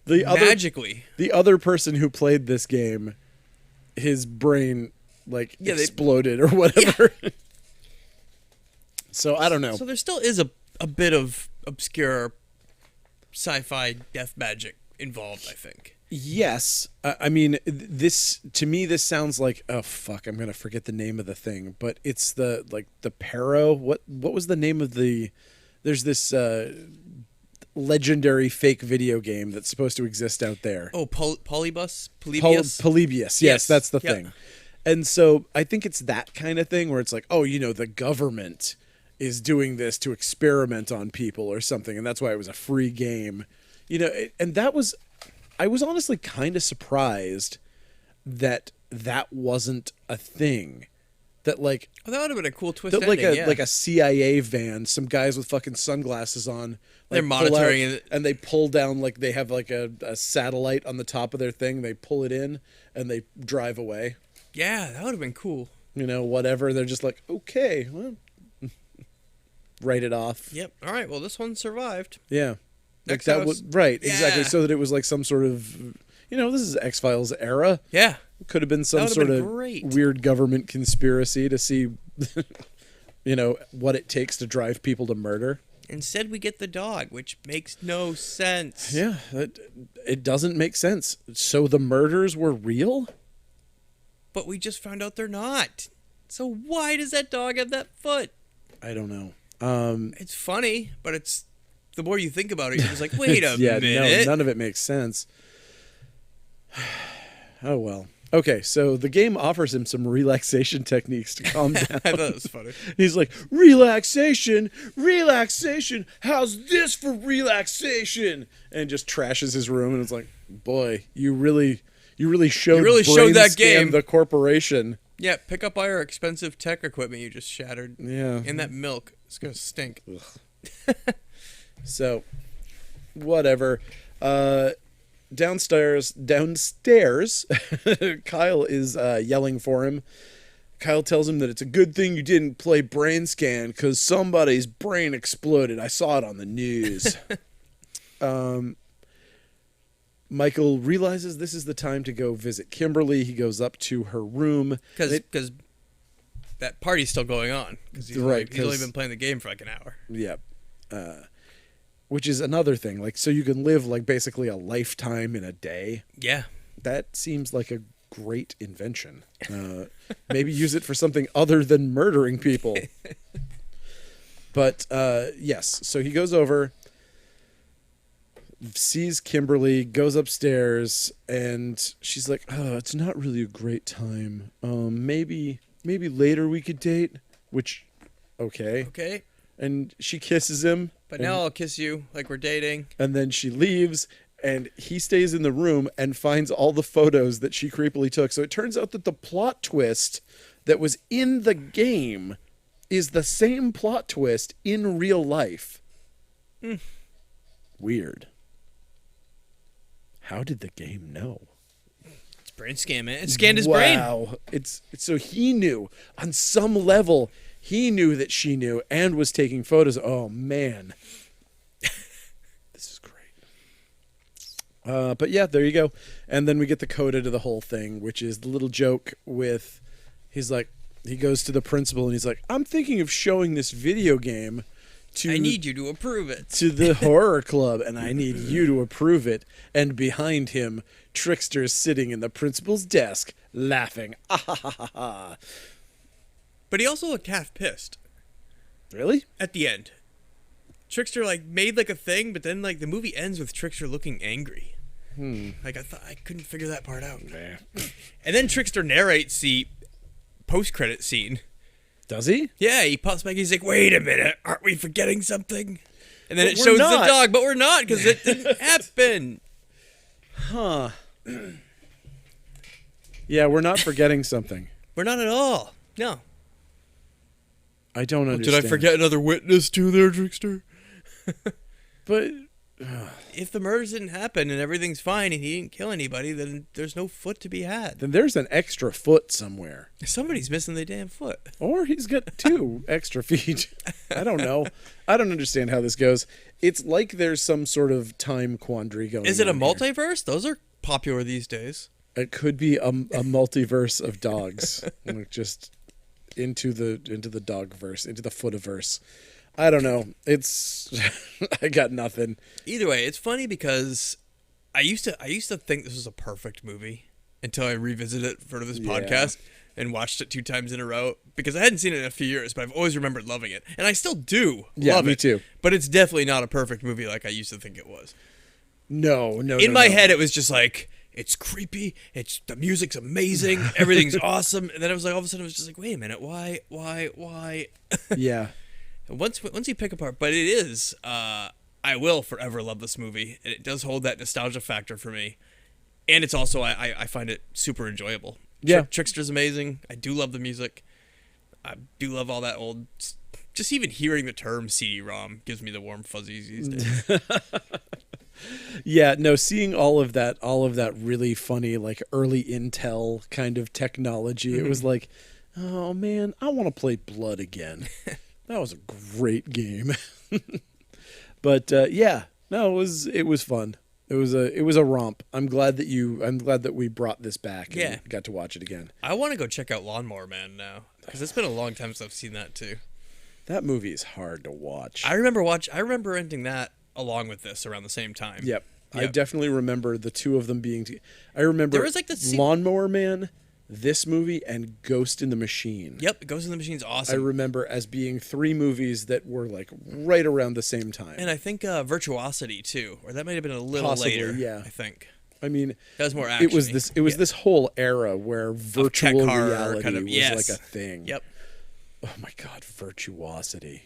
Magically. The other person who played this game, his brain exploded or whatever. Yeah. So I don't know. So there still is a bit of obscure sci-fi death magic involved, I think. Yes. I mean, this sounds like, oh fuck, I'm gonna forget the name of the thing, but it's the Paro. What was the name of there's this legendary fake video game that's supposed to exist out there. Oh, Polybius? Polybius. Yes, that's the thing. And so I think it's that kind of thing where it's like, oh, the government is doing this to experiment on people or something, and that's why it was a free game. And I was honestly kind of surprised that wasn't a thing. That that would have been a cool twist that ending, like a CIA van, some guys with fucking sunglasses on. They're monitoring it. And they pull down, they have a satellite on the top of their thing. They pull it in and they drive away. Yeah, that would have been cool. Whatever. They're just like, okay, well, write it off. Yep. All right. Well, this one survived. Yeah. Next that house. was right, exactly. So that it was like some sort of, this is X-Files era. Yeah, could have been some sort of weird government conspiracy to see, what it takes to drive people to murder. Instead, we get the dog, which makes no sense. Yeah, it doesn't make sense. So the murders were real, but we just found out they're not. So why does that dog have that foot? I don't know. It's funny, but it's. The more you think about it, you're just like, wait a minute. No, none of it makes sense. Oh, well. Okay, so the game offers him some relaxation techniques to calm down. I thought it was funny. He's like, relaxation, how's this for relaxation? And just trashes his room, and it's like, boy, you really showed that game. The corporation. Yeah, pick up all your expensive tech equipment you just shattered. Yeah. And that milk. It's going to stink. So, whatever. Downstairs, Kyle is yelling for him. Kyle tells him that it's a good thing you didn't play Brainscan because somebody's brain exploded. I saw it on the news. Michael realizes this is the time to go visit Kimberly. He goes up to her room. Because that party's still going on. Because he's only been playing the game for like an hour. Yeah. Which is another thing. Like, so you can live like basically a lifetime in a day. Yeah. That seems like a great invention. Maybe use it for something other than murdering people. But yes, so he goes over, sees Kimberly, goes upstairs, and she's like, "Oh, it's not really a great time. Maybe later we could date." Which, okay. Okay. And she kisses him. But now I'll kiss you like we're dating. And then she leaves, and he stays in the room and finds all the photos that she creepily took. So it turns out that the plot twist that was in the game is the same plot twist in real life. Weird. How did the game know? It's Brainscan, man. It scanned his brain. Wow. It's so he knew on some level. He knew that she knew and was taking photos. Oh, man. This is great. But yeah, there you go. And then we get the coda to the whole thing, which is the little joke with, he goes to the principal and he's like, "I'm thinking of showing this video game I need you to approve it. To the horror club, and I need you to approve it." And behind him, Trickster's sitting in the principal's desk, laughing. Ah, ha, ha, ha, ha. But he also looked half pissed. Really? At the end. Trickster like made like a thing, but then like the movie ends with Trickster looking angry. Like I couldn't figure that part out. Nah. And then Trickster narrates the post-credit scene. Does he? Yeah, he pops back. He's like, "Wait a minute, aren't we forgetting something?" And then it shows the dog, but we're not because it didn't happen. Huh. Yeah, we're not forgetting something. We're not at all. No. I don't understand. Did I forget another witness too there, Trickster? But if the murders didn't happen and everything's fine and he didn't kill anybody, then there's no foot to be had. Then there's an extra foot somewhere. Somebody's missing the damn foot. Or he's got 2 extra feet. I don't know. I don't understand how this goes. It's like there's some sort of time quandary going on. Is it a multiverse? Those are popular these days. It could be a multiverse of dogs. Like just into the dogverse, into the footiverse. I don't know. It's I got nothing. Either way, it's funny because I used to think this was a perfect movie until I revisited it for this podcast and watched it 2 times in a row because I hadn't seen it in a few years, but I've always remembered loving it, and I still do love it. Me too. But it's definitely not a perfect movie like I used to think it was. No. In my head, it was just like, it's creepy. The music's amazing. Everything's awesome. And then I was like, all of a sudden, it was just like, wait a minute, why? Yeah. Once you pick apart, but it is, I will forever love this movie. And it does hold that nostalgia factor for me. And it's also, I find it super enjoyable. Yeah. Trickster's amazing. I do love the music. I do love all that old, just even hearing the term CD-ROM gives me the warm fuzzies these days. Yeah, no, seeing all of that really funny, like early Intel kind of technology, it was like, oh man, I want to play Blood again. That was a great game. But yeah, no, it was fun. It was a romp. I'm glad that we brought this back and got to watch it again. I want to go check out Lawnmower Man now because it's been a long time since I've seen that too. That movie is hard to watch. I remember renting that along with this around the same time. Yep. I definitely remember the 2 of them being I remember there was like the Lawnmower Man, this movie, and Ghost in the Machine. Yep, Ghost in the Machine's awesome. I remember as being 3 movies that were like right around the same time. And I think Virtuosity too, or that might have been a little later. Yeah, I think. I mean, that was more action. It was this whole era where virtual reality kind of, was like a thing. Yep. Oh my God, Virtuosity.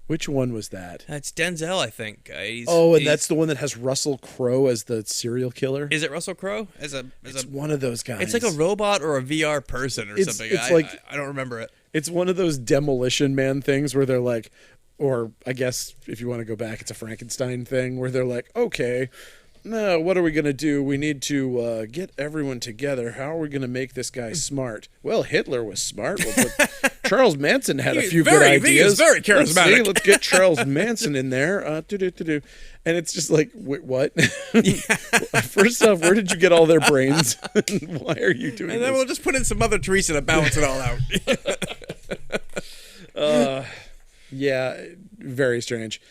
Which one was that? That's Denzel, I think. That's the one that has Russell Crowe as the serial killer. Is it Russell Crowe? It's one of those guys. It's like a robot or a VR person or something. I don't remember it. It's one of those Demolition Man things where they're like, or I guess if you want to go back, it's a Frankenstein thing where they're like, okay, no, what are we going to do? We need to get everyone together. How are we going to make this guy smart? Well, Hitler was smart. Charles Manson had a few good ideas. He was very charismatic. Let's get Charles Manson in there. And it's just like, wait, what? First off, where did you get all their brains? Why are you doing this? And then we'll just put in some Mother Teresa to balance it all out. Yeah, very strange.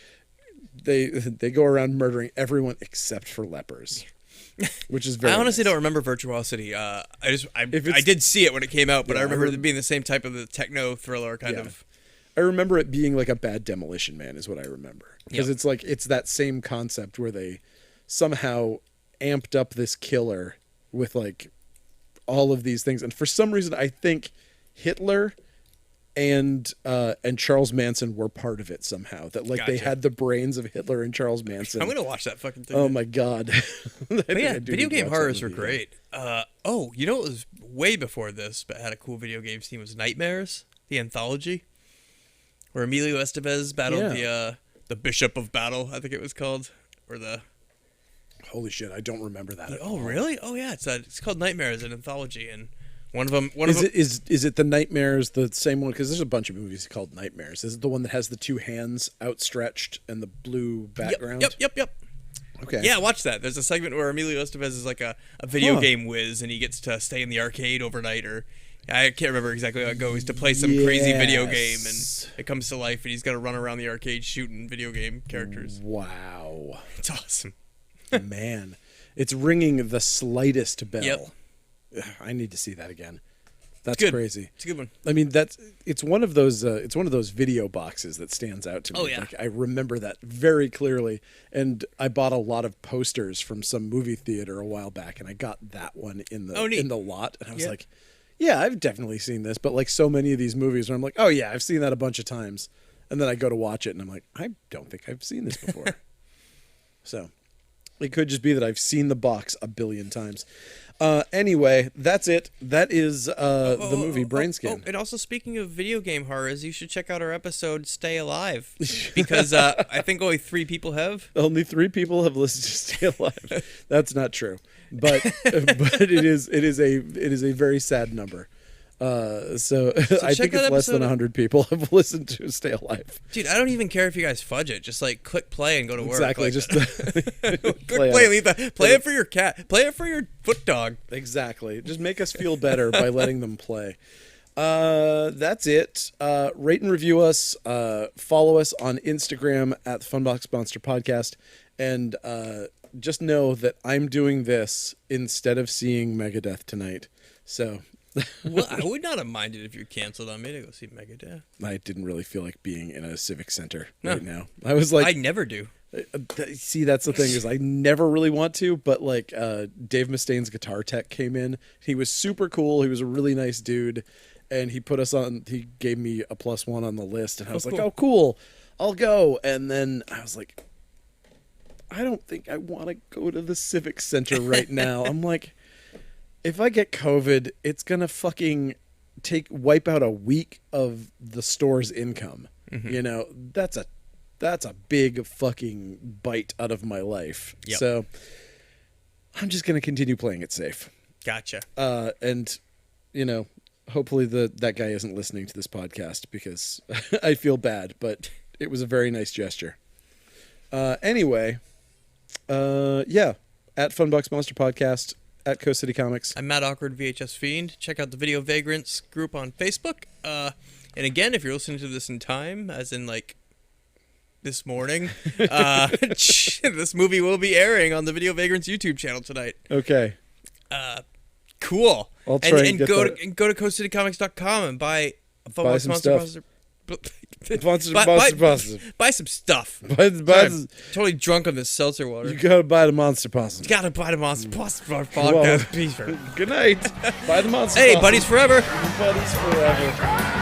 They go around murdering everyone except for lepers, which is very. I honestly nice. don't remember Virtuosity. I did see it when it came out, but I remember it being the same type of the techno thriller kind of. I remember it being like a bad Demolition Man is what I remember, because it's that same concept where they somehow amped up this killer with like all of these things, and for some reason I think Hitler and Charles Manson were part of it somehow. That like they had the brains of Hitler and Charles Manson. I'm gonna watch that fucking thing. Oh my god! Video game horrors are great. You know what was way before this, but had a cool video game scene was Nightmares, the anthology, where Emilio Estevez battled the Bishop of Battle, I think it was called, or the. Holy shit! I don't remember that. Oh really? Oh yeah, it's called Nightmares, an anthology, and. Is it the Nightmares, the same one? Because there's a bunch of movies called Nightmares. Is it the one that has the two hands outstretched and the blue background? Yep. Okay. Yeah, watch that. There's a segment where Emilio Estevez is like a video game whiz, and he gets to stay in the arcade overnight, or I can't remember exactly how it goes, to play some crazy video game, and it comes to life, and he's got to run around the arcade shooting video game characters. Wow. It's awesome. Man, it's ringing the slightest bell. Yep. I need to see that again. That's crazy. It's a good one. I mean, it's one of those video boxes that stands out to me. Oh yeah. Like, I remember that very clearly, and I bought a lot of posters from some movie theater a while back, and I got that one in the lot, and I was like, yeah, I've definitely seen this. But like so many of these movies where I'm like, oh yeah, I've seen that a bunch of times, and then I go to watch it, and I'm like, I don't think I've seen this before. So it could just be that I've seen the box a billion times. Anyway, that's it. That is the movie Brainscan. And also, speaking of video game horrors, you should check out our episode "Stay Alive," because I think only 3 people have. Only 3 people have listened to "Stay Alive." That's not true, but it is a very sad number. So I think it's less than 100 people have listened to "Stay Alive." Dude, I don't even care if you guys fudge it. Just like click play and go to work. Exactly. Like, just play it for your cat. Play it for your foot dog. Exactly. Just make us feel better by letting them play. That's it. Rate and review us. Follow us on Instagram at Funbox Monster Podcast, and just know that I'm doing this instead of seeing Megadeth tonight. So. Well, I would not have minded if you canceled on me to go see Megadeth. I didn't really feel like being in a civic center right now. I was like, I never do. See, that's the thing, is I never really want to, but like Dave Mustaine's guitar tech came in. He was super cool. He was a really nice dude, and he put us on. He gave me a +1 on the list, and I was like, oh cool, I'll go. And then I was like, I don't think I want to go to the civic center right now. I'm like, if I get COVID, it's gonna fucking wipe out a week of the store's income. Mm-hmm. You know, that's a big fucking bite out of my life. Yep. So I'm just gonna continue playing it safe. Gotcha. And you know, hopefully that guy isn't listening to this podcast, because I feel bad, but it was a very nice gesture. Anyway, yeah, at Funbox Monster Podcast. At Coast City Comics. I'm Matt Awkward, VHS Fiend. Check out the Video Vagrants group on Facebook. And again, if you're listening to this in time, as in like this morning, this movie will be airing on the Video Vagrants YouTube channel tonight. Okay. Cool. I'll try and go to coastcitycomics.com and buy a Funbox Monster. Buy some stuff. I'm totally drunk on this seltzer water. You gotta buy the Monster Possum. You gotta buy the Monster Possum podcast. Good night. Buy the Monster Possum. Hey, buddies forever. Buddies forever.